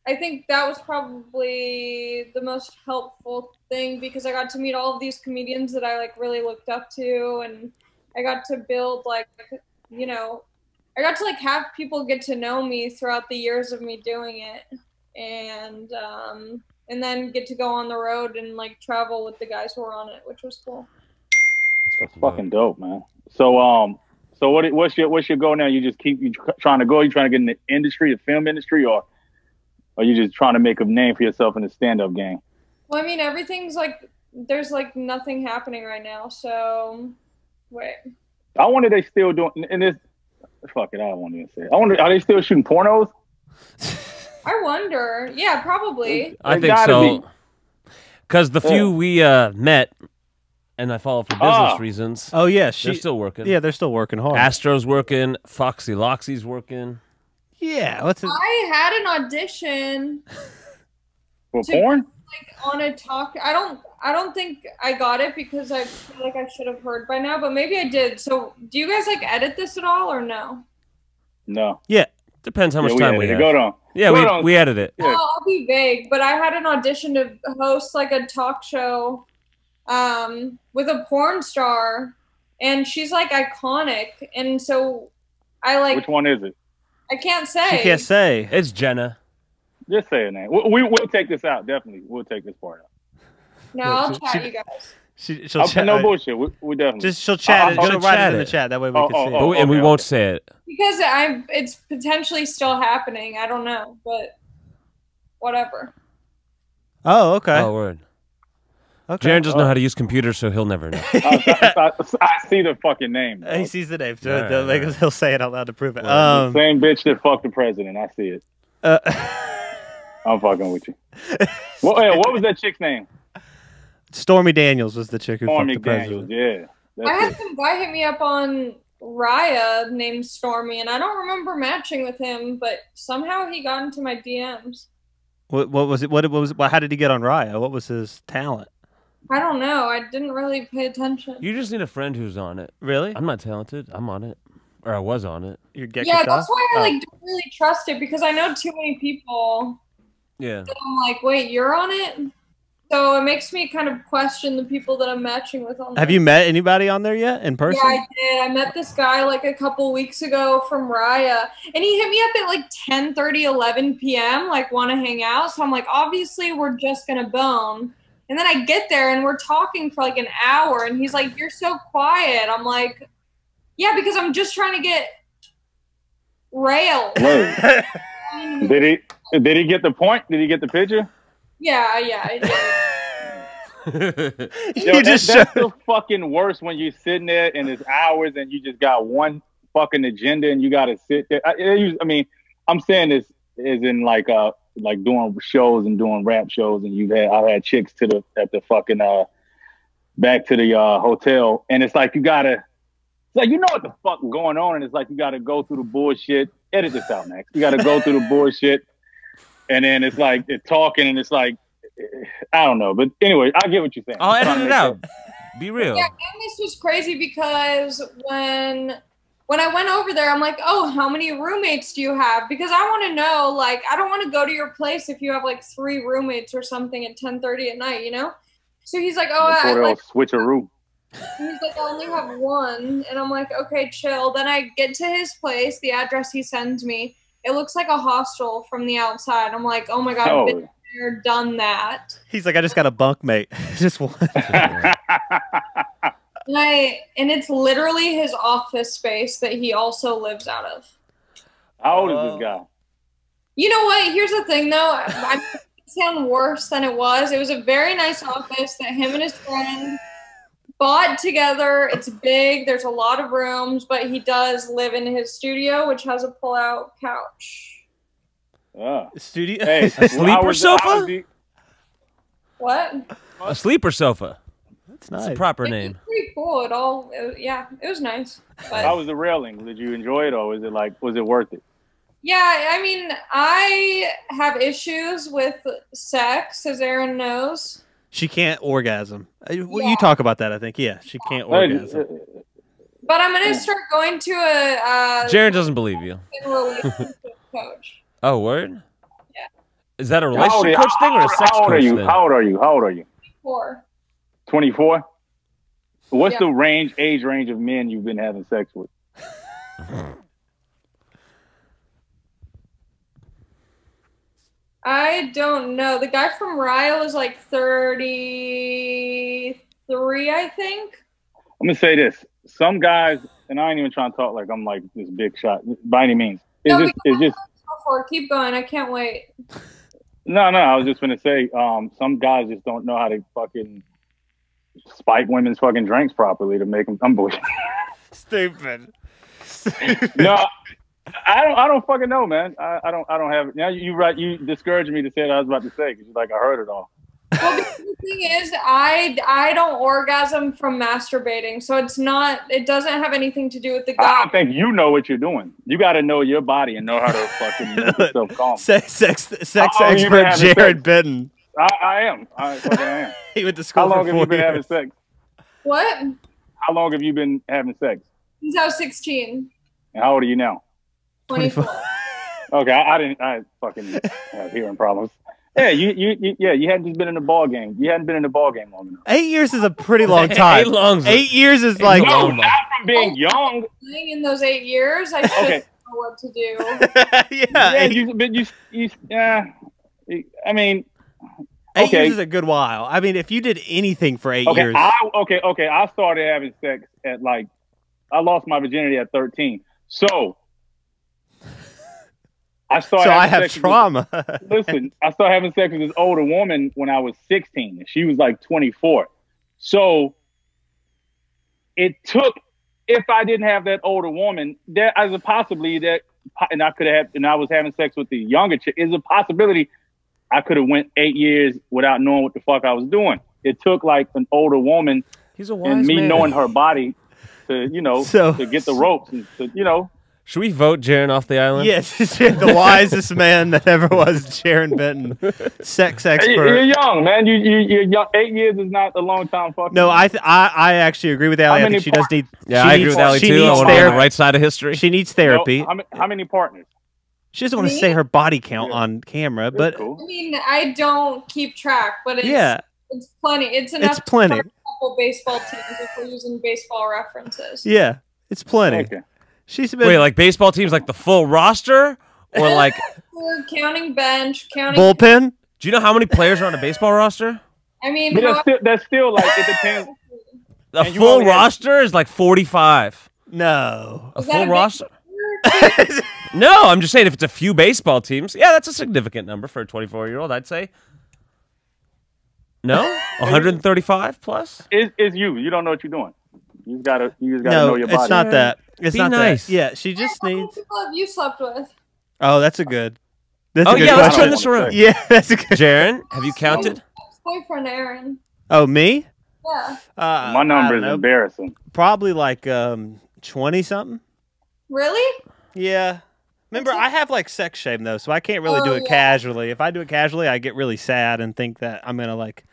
I think that was probably the most helpful thing because I got to meet all of these comedians that I like really looked up to, and I got to build I got to like have people get to know me throughout the years of me doing it, and then get to go on the road and like travel with the guys who were on it, which was cool. That's fucking dope, man. So what's your goal now? You trying to go? You trying to get in the industry, the film industry, or are you just trying to make a name for yourself in the stand-up game? Well, I mean, everything's like there's like nothing happening right now. So wait. I wonder they still doing and this. Fuck it, I don't want to even say it. I wonder, are they still shooting pornos? I wonder. Yeah, probably. I They think gotta so. be. Because the few we met, and I follow for business reasons, Oh yeah, they're still working. Yeah, they're still working hard. Astro's working. Foxy Loxy's working. Yeah, what's it? I had an audition For To- porn? like on a talk. I don't think I got it because I feel like I should have heard by now, but maybe I did. So do you guys like edit this at all or no? No. Yeah, Depends how much time we have. Go on. Yeah, Go on. we edit it. Yeah. Well, I'll be vague, but I had an audition to host like a talk show with a porn star, and she's like iconic, and so I like Which one is it? I can't say. she can't say. It's Jenna. Just say a name. We'll take this out. Definitely, we'll take this part out. No, I'll chat you guys. She'll chat. No bullshit. We definitely. Just she'll chat it. I'll She'll write chat it in the it. chat. That way we Oh, can see oh, it. But and we okay, won't okay. say it. Because it's potentially still happening. I don't know, but whatever. Oh, okay. Oh, word. Okay. Jarren doesn't know how to use computers, so he'll never know. I see the fucking name. He Bro. sees the name. All right, They'll make all us- He'll say it out loud to prove it. The same bitch that fucked the president. I see it. I'm fucking with you. What was that chick's name? Stormy Daniels was the chick who Stormy fucked the Daniels. president. Yeah. I had That's it. some guy hit me up on Raya named Stormy, and I don't remember matching with him, but somehow he got into my DMs. What was it? What was? How did he get on Raya? What was his talent? I don't know. I didn't really pay attention. You just need a friend who's on it. Really? I'm not talented. I'm on it. Or I was on it. Your get Yeah, kicked that's off? why I Oh. like don't really trust it because I know too many people Yeah. that I'm like, wait, you're on it? So it makes me kind of question the people that I'm matching with on there. Have you met anybody on there yet in person? Yeah, I did. I met this guy like a couple weeks ago from Raya, and he hit me up at like 10:30, 11 p.m. like want to hang out. So I'm like, obviously we're just gonna bone. And then I get there and we're talking for like an hour, and he's like, "You're so quiet." I'm like, "Yeah, because I'm just trying to get railed." Word. Did he get the point? Did he get the picture? Yeah, I did. You just that's showed. the fucking worst when you're sitting there and it's hours and you just got one agenda and you got to sit there. I mean, I'm saying this is in like doing shows and doing rap shows, and I've had chicks at the fucking back to the hotel, and it's like you know what the fuck going on, and it's like you gotta go through the bullshit. Edit this out, Max. You gotta go through the bullshit, and then it's like it's talking, and it's like I don't know, but anyway, I get what you're saying. I'll edit it out. Be real. Yeah, and this was crazy because when when I went over there, I'm like, oh, how many roommates do you have? Because I want to know, like, I don't want to go to your place if you have like 3 roommates or something at 10:30 at night, you know? So he's like, oh, I like switcheroo. He's like, I only have 1. And I'm like, okay, chill. Then I get to his place, the address he sends me. It looks like a hostel from the outside. I'm like, oh my God, I've been there, done that. He's like, I just got a bunkmate. Just one. And it's literally his office space that he also lives out of. How old is this guy? You know what? Here's the thing, though. I sound worse than it was. It was a very nice office that him and his friend bought together. It's big. There's a lot of rooms, but he does live in his studio, which has a pull-out couch. Studio? Hey, a sleeper sofa? What? A sleeper sofa. That's nice. That's a proper name. Pretty cool. It was nice. But How was the railing? Did you enjoy it, or was it worth it? yeah, I mean, I have issues with sex, as Aaron knows. She can't orgasm. You talk about that, I think. Yeah, she can't orgasm. But I'm going to start going to a Jarren doesn't believe you. relationship coach. Oh, word? Yeah. Is that a relationship coach thing or a sex How old coach are you? thing? How old are you? How old are you? 4. 24? What's Yeah. the age range of men you've been having sex with? I don't know. The guy from Ryle is like 33, I think. I'm going to say this. Some guys, and I ain't even trying to talk like I'm like this big shot by any means. It's just keep going. I can't wait. No, I was just going to say some guys just don't know how to fucking spike women's fucking drinks properly to make them tumble. Stupid. No, I don't fucking know, man. I don't have it. Now you discouraged me to say what I was about to say because you're like, I heard it all. Well, the thing is, I don't orgasm from masturbating, so it doesn't have anything to do with the guy. I don't think you know what you're doing. You got to know your body and know how to fucking make yourself calm. Sex expert Jarren Benton. I am. I am. He went to school. How long for have you 4 been years. having sex? What? How long have you been having sex? Since I was 16. And how old are you now? 24. Okay, I fucking have hearing problems. Yeah, you hadn't just been in the ball game. You hadn't been in the ball game long enough. 8 years is a pretty long time. 8 years is like no, not from being young. In those 8 years, I should know what to do. I mean, 8 years is a good while. I mean, if you did anything for 8 years. I started having sex at I lost my virginity at 13. So I have trauma. Listen, I started having sex with this older woman when I was 16, and she was like 24. So it took, if I didn't have that older woman, there as a possibility that, and I was having sex with the younger chick, is a possibility I could have went 8 years without knowing what the fuck I was doing. It took like an older woman and me knowing her body to, to get the ropes and to, Should we vote Jarren off the island? Yes, the wisest man that ever was, Jarren Benton, sex expert. You're young, man. You're young. 8 years is not a long time. Fucking. No, I actually agree with Ali. I think she does need. Yeah, I agree with Ali too. I want to be on the right side of history. She needs therapy. How many partners? She doesn't want to say her body count on camera, but cool. I mean, I don't keep track, but it's plenty. It's enough. It's plenty. To start a couple baseball teams if we're using baseball references. Yeah, it's plenty. Okay. She's been like baseball teams, like the full roster, or like we're counting bench, counting bullpen. Do you know how many players are on a baseball roster? I mean, but that's still like it depends. A full roster is like 45. No, a full roster. No, I'm just saying if it's a few baseball teams, yeah, that's a significant number for a 24-year-old, I'd say. No, 135 plus. It's you. You don't know what you're doing. You just gotta know your body. It's not that. It's not nice. That. Yeah, she just needs. How many people have you slept with? Oh, that's a good. That's a good yeah, let's question. turn this around. Yeah, that's a good. Jarren, have you counted? Boyfriend Aaron. Oh, me? Yeah. My number is embarrassing. Probably like 20 something. Really? Yeah. Remember, I have like sex shame though, so I can't really do it casually. If I do it casually, I get really sad and think that I'm gonna like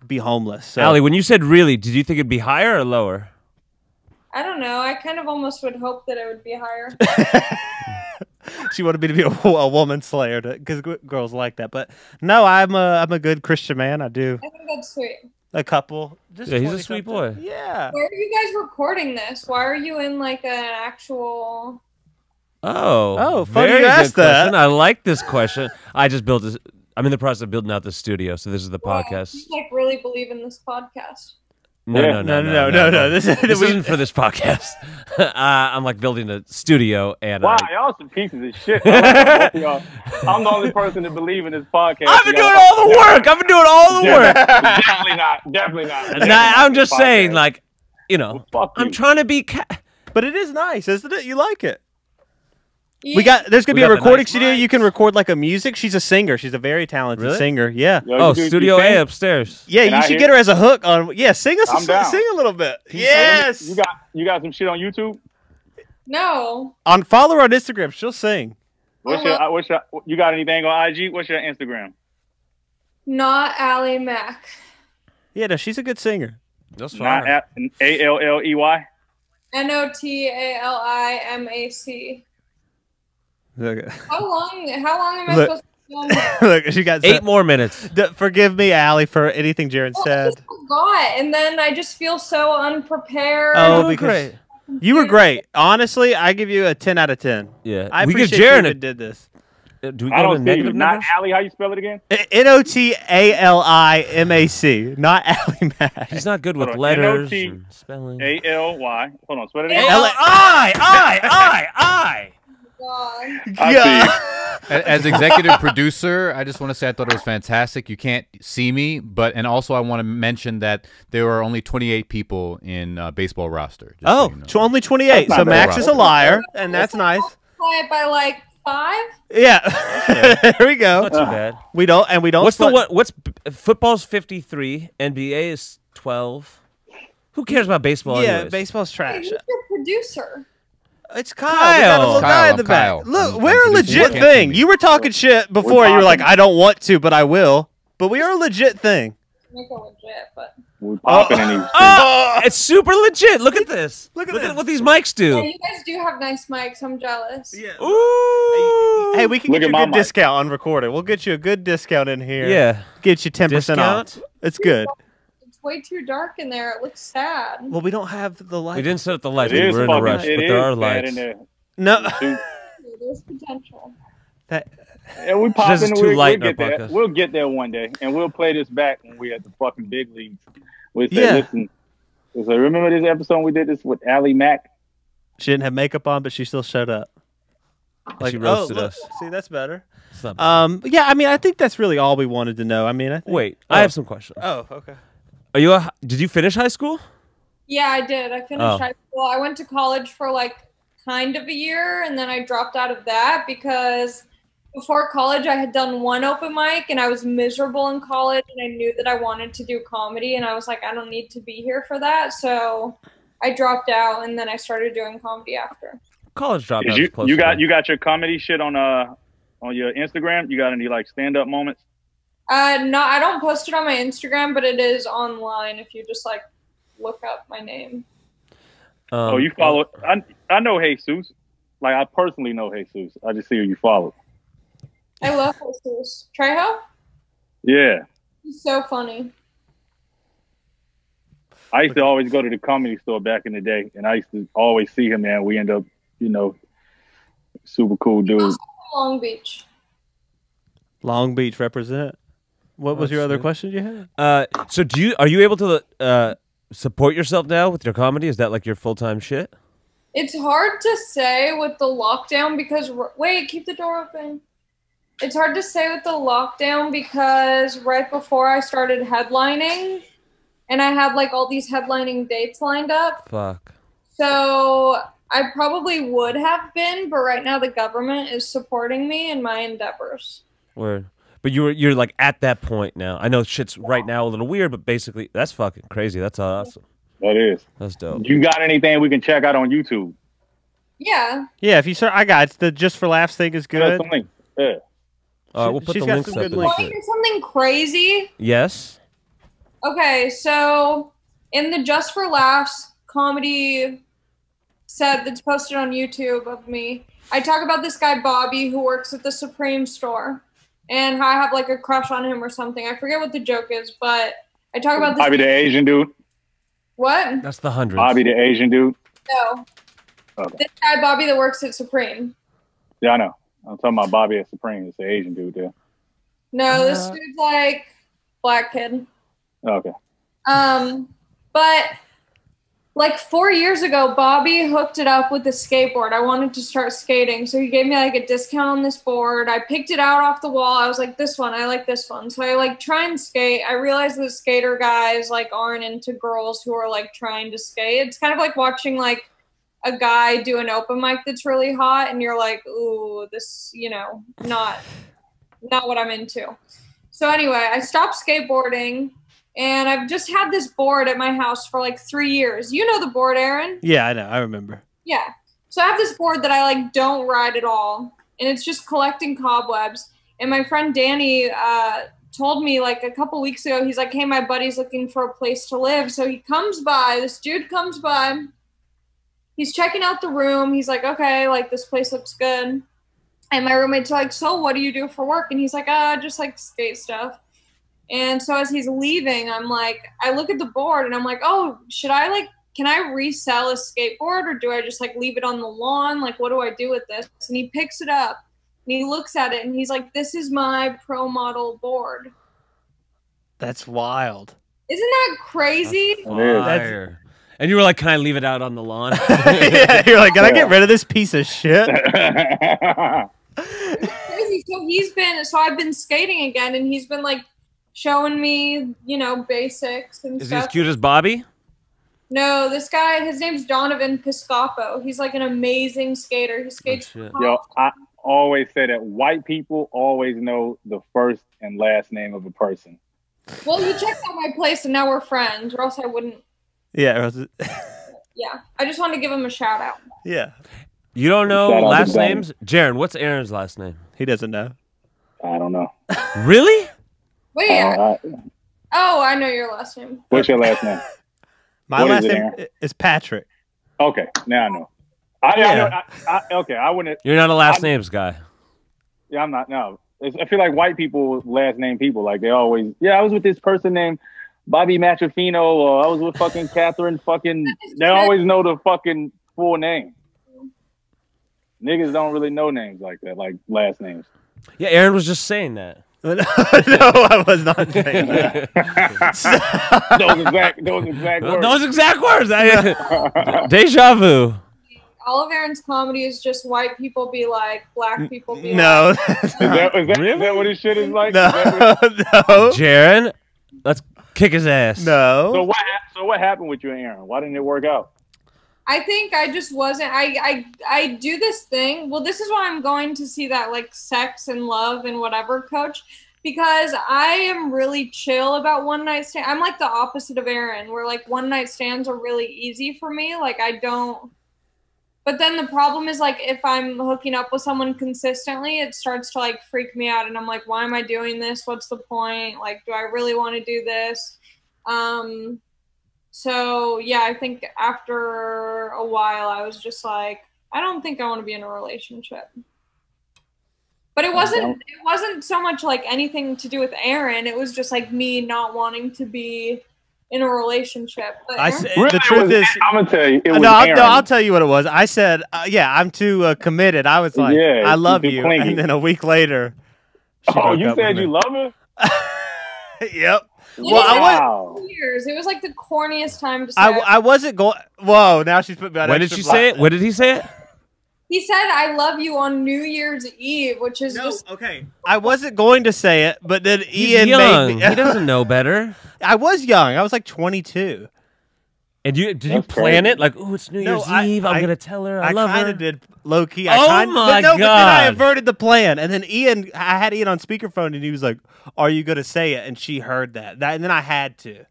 be homeless. So. Ali, when you said really, did you think it'd be higher or lower? I don't know. I kind of almost would hope that it would be higher. She wanted me to be a woman slayer because girls like that. But no, I'm a good Christian man. I do I think that's sweet. a couple. Just Yeah, he's a 20 sweet something. boy. Yeah. Where are you guys recording this? Why are you in like an actual? Oh, funny very you good asked that. question. I like this question. I just built this. I'm in the process of building out the studio, so this is the podcast. You like really believe in this podcast? No. No. This isn't for this podcast. I'm like building a studio, and Wow, y'all some pieces of shit. I like both of y'all. I'm the only person to believe in this podcast. I've been doing all the work. I've been doing all the work. Definitely not. And I'm just saying, like, you know, Fuck I'm you. trying to be. But it is nice, isn't it? You like it? Yeah. There's gonna We be a got the recording nice studio. You mics. can record like a music. She's a singer. She's a very talented Really? singer. Yeah. Yo, Oh, you do- Studio you A sing? upstairs. Yeah, Can you I should hear- get her as a hook on. Yeah, sing us. I'm down. Sing a little bit. Yes. You got some shit on YouTube? No. Follow her on Instagram. She'll sing. What's your, you got anything on IG? What's your Instagram? Not Ali Mac. Yeah, no, she's a good singer. That's Not fine. Alley. NOTALIMAC. Look, How long am I Look. supposed to film this? look, she got 8 more minutes. Forgive me, Allie, for anything Jarren I said. just forgot, and then I just feel so unprepared. Oh, Doing because great. you were great. Honestly, I give you a 10 out of 10. Yeah, I we give appreciate you Jarren even a. did this. Do we I go to don't see you. negative Not numbers? Alley. How you spell it again? NOTALIMAC, not Allie Mac. He's not good with Hold on. letters NOT and spelling. ALY. Hold on. Spell it L- again. I. God. I see. As executive producer, I just want to say I thought it was fantastic. You can't see me, and also I want to mention that there are only 28 people in baseball roster. just so Oh, you know. only 28. That's So not Max bad. is a liar, and that's nice. Play it by like 5. Yeah. There we go. Not too bad. We don't. What's slut- the what? What's football's 53? NBA is 12. Who cares about baseball? Yeah, anyways? baseball's Hey, trash. who's your producer? It's Kyle. We got a little Kyle. guy in the I'm back. Kyle. Look, I'm we're a producing. legit Can't see thing. me. You were talking shit before. You were like, popping. I don't want to, but I will. But we are a legit thing. Make it legit, but We popping in these. Oh, it's super legit. Look at this. Look at this. what these mics yeah, do. you guys do have nice mics. I'm jealous. Ooh. Hey, we can Look get at you a my good mic. discount on recording. We'll get you a good discount in here. Yeah. Get you 10% off. Discount? It's good. It's way too dark in there. It looks sad. Well, we don't have the light. We didn't set up the lights. It is We're in a fucking. rush, It but is there are bad lights. in there. No. There's potential. That, And we Says popping. it's too We'll light in our get there. podcast. We'll get there one day, and we'll play this back when we at the fucking big leagues. We say, Yeah. listen. So remember this episode we did this with Ali Mac? she didn't have makeup on, but she still showed up. She roasted look, us. See, that's better. It's not bad. Yeah, I mean, I think that's really all we wanted to know. I mean, I think, Wait, I have some questions. Oh, okay. Did you finish high school? Yeah, I did. I finished Oh. high school. I went to college for like kind of a year, and then I dropped out of that because before college I had done one open mic, and I was miserable in college, and I knew that I wanted to do comedy, and I was like, I don't need to be here for that, so I dropped out, and then I started doing comedy after. College dropout. Is is you close you to got me. you got your comedy shit on your Instagram? You got any like stand up moments? No, I don't post it on my Instagram, but it is online if you just like look up my name. Oh, you follow? I know Jesus. Like I personally know Jesus. I just see who you follow. I love Jesus. Trejo? Yeah, He's so funny. I used to always go to the comedy store back in the day, and I used to always see him there. We end up, super cool dude. Long Beach. Long Beach represent. What was That's your other it. question you had? So are you able to support yourself now with your comedy? Is that like your full-time shit? It's hard to say with the lockdown because wait, keep the door open. It's hard to say with the lockdown because right before I started headlining, and I had like all these headlining dates lined up. Fuck. So I probably would have been, but right now the government is supporting me in my endeavors. Word. But you're like at that point now. I know shit's right now a little weird, but basically that's fucking crazy. That's awesome. That is. That's dope. You got anything we can check out on YouTube? Yeah. Yeah, if you search, I got it. The Just for Laughs thing is Send us good. some links. Yeah. All right, we'll put She's the got links some up. good in links. the Want to shit. hear something crazy? Yes. Okay, so in the Just for Laughs comedy said that's posted on YouTube of me. I talk about this guy Bobby who works at the Supreme store, and how I have like a crush on him or something. I forget what the joke is, but I talk about this. Bobby the Asian dude. What? That's the 100. Bobby the Asian dude. No. Okay. This guy Bobby that works at Supreme. Yeah, I know. I'm talking about Bobby at Supreme. It's the Asian dude there. No, this dude's like black kid. Okay. But like 4 years ago, Bobby hooked it up with a skateboard. I wanted to start skating, so he gave me like a discount on this board. I picked it out off the wall. I was like, this one, I like this one. So I like try and skate. I realized that skater guys like aren't into girls who are like trying to skate. It's kind of like watching like a guy do an open mic that's really hot, and you're like, ooh, this, you know, not what I'm into. So anyway, I stopped skateboarding. And I've just had this board at my house for like 3 years. You know the board, Aaron? Yeah, I know. I remember. Yeah. So I have this board that I like don't ride at all. And it's just collecting cobwebs. And my friend Danny told me like a couple weeks ago, he's like, hey, my buddy's looking for a place to live. So he comes by, this dude comes by. He's checking out the room. He's like, okay, like this place looks good. And my roommate's like, so what do you do for work? And he's like, just like skate stuff. And so as he's leaving, I'm like, I look at the board and I'm like, oh, can I resell a skateboard, or do I just like leave it on the lawn? Like, what do I do with this? And he picks it up and he looks at it and he's like, this is my pro model board. That's wild. Isn't that crazy? Fire. And you were like, can I leave it out on the lawn? Yeah, you're like, can I get rid of this piece of shit? Crazy. So I've been skating again, and he's been like showing me, you know, basics and Is stuff. he as cute as Bobby? No, this guy, his name's Donovan Piscopo. He's like an amazing skater. He skates. Yo, I always say that white people always know the first and last name of a person. Well, you checked out my place, and now we're friends, or else I wouldn't. Yeah. Yeah, I just wanted to give him a shout out. Yeah. You don't know Shout out to last Ben. names? Jarren, what's Aaron's last name? He doesn't know. I don't know. Really? Wait, oh, I know your last name. What's your last name? My What last is it, name Aaron? is Patrick. Okay, now I know. Okay, I wouldn't. You're not a last names guy. Yeah, I'm not. No, I feel like white people last name people. Like they always. Yeah, I was with this person named Bobby Macofsky, or I was with fucking Catherine. Fucking. They always know the fucking full name. Niggas don't really know names like that, like last names. Yeah, Aaron was just saying that. No, I was not saying that. those exact words. Those exact words. Deja vu. All of Aaron's comedy is just white people be like, black people be No. like. Is that what his shit is like? No. Is that what- No. Jarren, let's kick his ass. No. So what happened with you and Aaron? Why didn't it work out? I think I just wasn't. I do this thing. Well, this is why I'm going to see that like sex and love and whatever coach, because I am really chill about one night stand. I'm like the opposite of Aaron, where like one night stands are really easy for me. Like I don't. But then the problem is like if I'm hooking up with someone consistently, it starts to like freak me out, and I'm like, why am I doing this? What's the point? Like, do I really want to do this? So yeah, I think after a while I was just like, I don't think I want to be in a relationship. But it wasn't so much like anything to do with Aaron. It was just like me not wanting to be in a relationship. But the truth is, I'm gonna tell you, it was no, Aaron. I'll tell you what it was. I said, yeah, I'm too committed. I was like, Yeah, I love too you. clingy. And then a week later, she Oh, broke you up with said me. you love her? Yep. it Well, I was. Wow. years. It was like the corniest time to say I wasn't going. Whoa! Now she's put me on. When did extra she block. say it? When did he say it? He said, I love you on New Year's Eve, which is just. Okay. I wasn't going to say it, but then He's Ian young. made me. He doesn't know better. I was young. I was like 22. And did you That's plan crazy. it? Like, oh, it's New No, Year's I- Eve. I'm I- gonna tell her I I love kind her. of did low key. Oh my but then I God. averted the plan, and then I had Ian on speakerphone, and he was like, "Are you gonna say it?" And she heard that, and then I had to.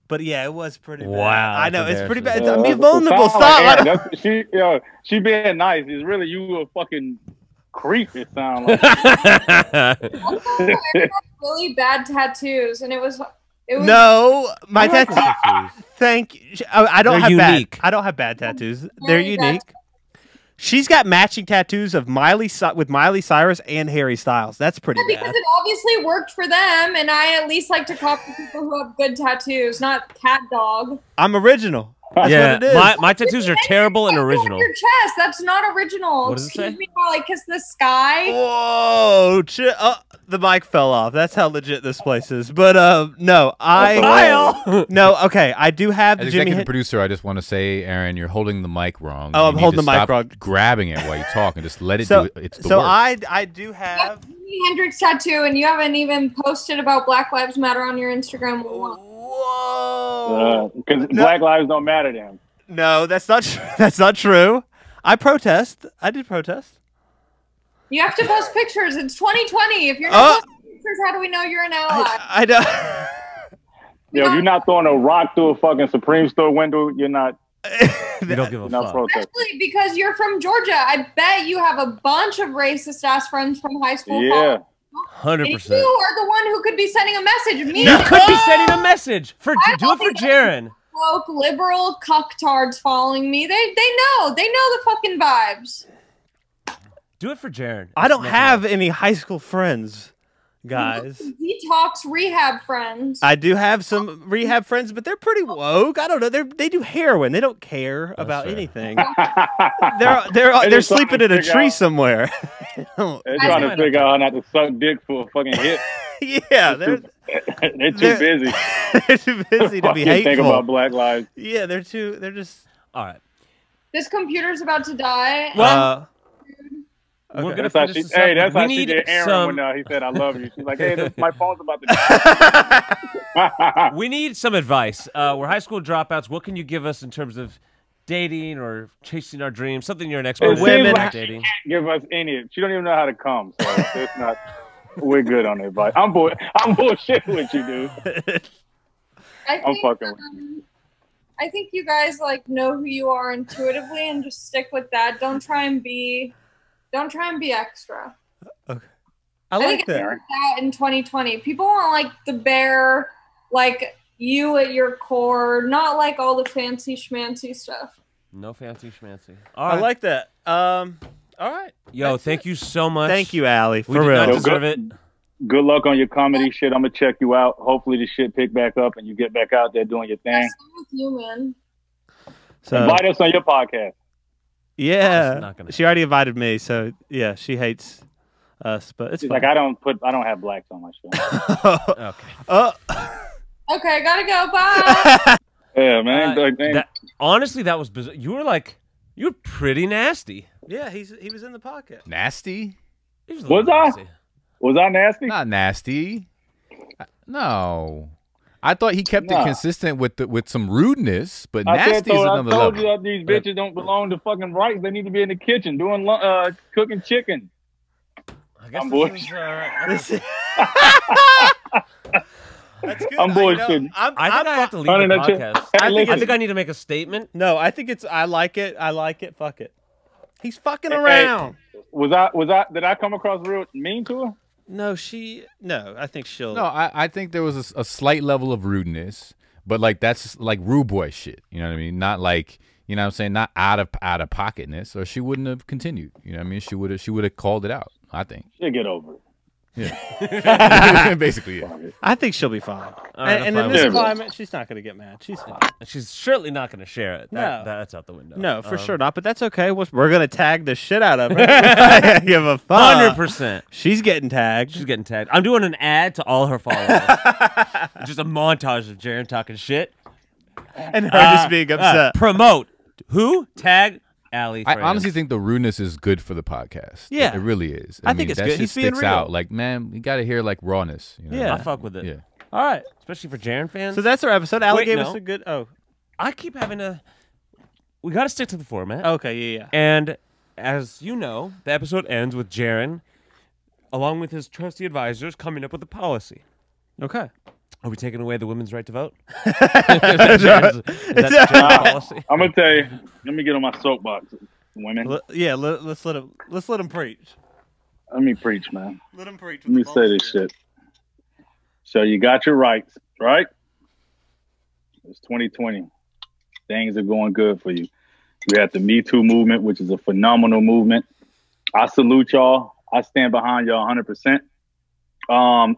But yeah, it was pretty bad. Wow, I know that's it's pretty bad. embarrassing. I'm being vulnerable. It sound like Stop. Aaron. She being nice. It's really you a fucking creep. It sounds like. I had really bad tattoos, and it was It was, No, my I like tattoo. her tattoos. Thank you. I don't They're have unique. bad. I don't have bad tattoos. They're Very bad. unique. She's got matching tattoos of Miley Cyrus and Harry Styles. That's pretty because bad. it obviously worked for them, and I at least like to copy people who have good tattoos, not cat dog. I'm original. That's Yeah, what it is. my tattoos are terrible and original. Your chest. That's not original. What does it Excuse say? me while I kiss the sky. Whoa! The mic fell off. That's how legit this place is. But no, no. Okay, I do have the As Jimi executive Hen- producer, I just want to say, Aaron, you're holding the mic wrong. Oh, You I'm need holding to the mic stop wrong. grabbing it while you talk and just let it So, do it. It's the so work. I do You have. have Jimi Hendrix tattoo, and you haven't even posted about Black Lives Matter on your Instagram. Whoa! Because Black lives don't matter to him. No, that's not. That's not true. I protest. I did protest. You have to post pictures. It's 2020. If you're not posting pictures, how do we know you're an ally? I don't. Yo, if you're not throwing a rock through a fucking Supreme store window, you're not. You don't give a Not fuck. protesting. Especially because you're from Georgia. I bet you have a bunch of racist ass friends from high school. Yeah. 100%. And you are the one who could be sending a message. Me, You could be sending a message for do it for Jarren. woke liberal cucktards following me. They know the fucking vibes. Do it for Jarren. I don't have any high school friends, guys. Detox rehab friends. I do have some rehab friends, but they're pretty woke. I don't know. They do heroin. They don't care about fair. anything. They're They're just sleeping trying in to a figure tree out- somewhere. They're trying to figure out how not to suck dick for a fucking hit. Yeah, they're They're too They're- busy. they're too busy to be Fucking think hateful. about Black lives. Yeah, they're just. All right. This computer's about to die. Well, Okay. we're gonna That's how finish she. this Hey, up. that's We how she need did Aaron some. when he said, "I love you." She's like, "Hey, my phone's about to die." We need some advice. We're high school dropouts. What can you give us in terms of dating or chasing our dreams? Something you're an expert It in. seems women- like dating. she can't give us any. She don't even know how to come. So it's not. We're good on it, but I'm bullshit with you, dude. I'm fucking with you. I think you guys like know who you are intuitively and just stick with that. Don't try and be extra. I like think that. it's that in 2020. People want like the bare, like you at your core, not like all the fancy schmancy stuff. No fancy schmancy. All right. I like that. All right. Yo, That's thank you so much. Thank you, Allie. We For did real. not deserve it. Good luck on your comedy shit. I'm gonna check you out. Hopefully the shit pick back up and you get back out there doing your thing. Same with you, man. So, Invite us on your podcast. yeah, not gonna she already invited me. So yeah, she hates us, but it's She's fine. like, I don't have blacks on my show. Okay. Okay, I gotta go. Bye. Yeah, man. Honestly, that was bizarre. You were pretty nasty. yeah, he was in the podcast. Nasty? He was a Was little I? nasty. Was I nasty? Not nasty. No. I thought he kept it Nah. consistent with some rudeness, but I nasty is I another told level. you that these bitches don't belong to fucking rights. They need to be in the kitchen doing cooking chicken. I guess I'm this bullshit. is, That's good. I'm bullshitting. I think I have to leave Honey, the that's it. podcast. Hey, I listen. think I need to make a statement. No, I think it's. I like it. Fuck it. He's fucking Hey, around. Was I? Did I come across real mean to her? No, I think she'll. No, I think there was a slight level of rudeness, but like that's like rude boy shit. You know what I mean? Not like, you know what I'm saying, not out of pocketness, or she wouldn't have continued. You know what I mean? She would have called it out, I think. She'll get over it. Yeah. Basically, yeah. I think she'll be fine. right, and I'm in fine this with it. climate, she's not gonna get mad. She's fine. She's certainly not going to share it. No. That's out the window. No, for sure not. But that's okay. We're gonna tag the shit out of her. I don't give a fuck. 100%. She's getting tagged. She's getting tagged. I'm doing an ad to all her followers. Just a montage of Jarren talking shit. and her just being upset. Promote. Who? Tag Ali. I France. honestly think the rudeness is good for the podcast. Yeah. It really is. I think it's that good. shit He's being sticks real. out. Like, man, you got to hear like rawness. You know? Yeah. I fuck with it. Yeah. All right. Especially for Jarren fans. So that's our episode. Allie Wait, gave no. us a good. Oh. I keep having a. We got to stick to the format. Okay. Yeah. And as you know, the episode ends with Jarren, along with his trusty advisors, coming up with a policy. Yeah. Okay. Are we taking away the women's right to vote? is that Jarren's policy? I'm gonna tell you. Let me get on my soapbox, women. Let's let him preach. Let me preach, man. Let him preach. Let me say this shit. So you got your rights, right? It's 2020. Things are going good for you. We have the Me Too movement, which is a phenomenal movement. I salute y'all. I stand behind y'all 100%.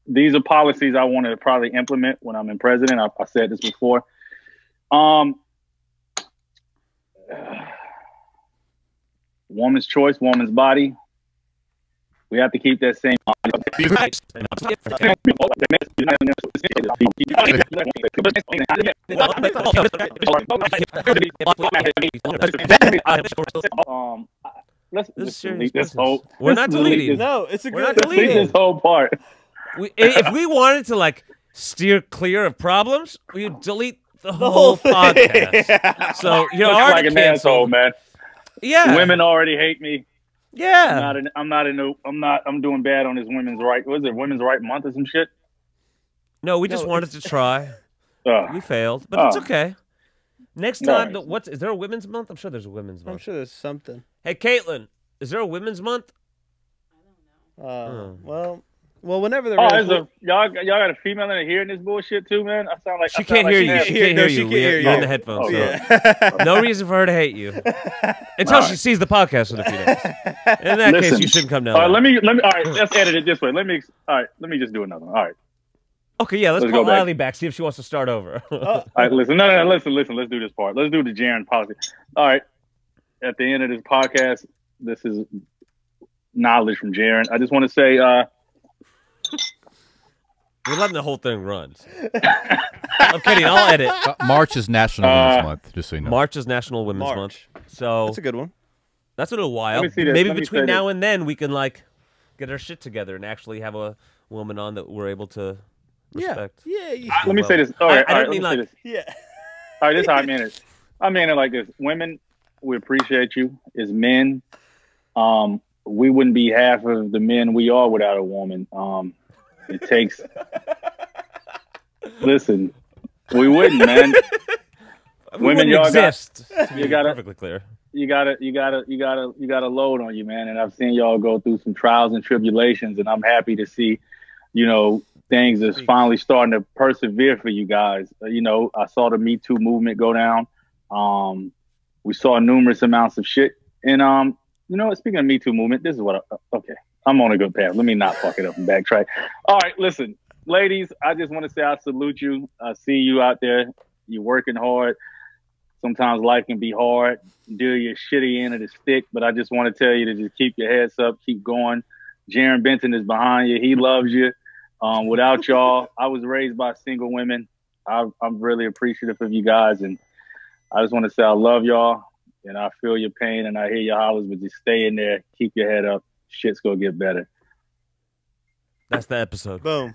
These are policies I want to probably implement when I'm in president. I said this before. Woman's choice, woman's body. We have to keep that same. Let's delete this whole. We're not deleting. No, it's a We're not good. Delete this whole part. If we wanted to like steer clear of problems, we would delete the whole whole thing. podcast. Yeah. So you're Looks already like an canceled. asshole, man. Yeah, Women already hate me. yeah. I'm doing bad on this women's right. Was it Women's Right Month or some shit? No, we just wanted to try. We failed, but it's okay. Next time, is there a Women's Month? I'm sure there's a Women's Month. I'm sure there's something. Hey, Caitlin, is there a Women's Month? Well, whenever there is. Y'all got a female in here hearing this bullshit too, man. I sound like She can't hear you. She can't hear you. You're in the headphones. Oh, so. Yeah. No reason for her to hate you until she sees the podcast in a few days. In that case, you shouldn't come down. All right, let me. All right, let's edit it this way. Let me just do another one. All right. Okay, yeah, let's call Ali back. See if she wants to start over. All right, listen. No, listen. Let's do this part. Let's do the Jarren policy. All right. At the end of this podcast, this is knowledge from Jarren. I just want to say, we're letting the whole thing run. I'm kidding. I'll edit. March is National Women's Month, just so you know. March is National Women's Month. So that's a good one. That's a little while. Let me see this. Maybe between now and then, we can like get our shit together and actually have a woman on that we're able to respect. Yeah. Let me say this. All right, I let me say this. Yeah. All right, this is how I mean it. I mean it like this. Women, we appreciate you. As men, we wouldn't be half of the men we are without a woman. It takes. Listen, we wouldn't, man. Women, y'all exist. You gotta perfectly clear. You gotta load on you, man. And I've seen y'all go through some trials and tribulations, and I'm happy to see, things is finally starting to persevere for you guys. I saw the Me Too movement go down. We saw numerous amounts of shit, and speaking of Me Too movement, this is what. Okay, I'm on a good path. Let me not fuck it up and backtrack. All right, listen, ladies, I just want to say I salute you. I see you out there. You're working hard. Sometimes life can be hard. Do your shitty end of the stick, but I just want to tell you to just keep your heads up, keep going. Jarren Benton is behind you. He loves you. Without y'all, I was raised by single women. I'm really appreciative of you guys, and I just want to say I love y'all, and I feel your pain, and I hear your hollers, but just stay in there, keep your head up. Shit's gonna get better. That's the episode. Boom.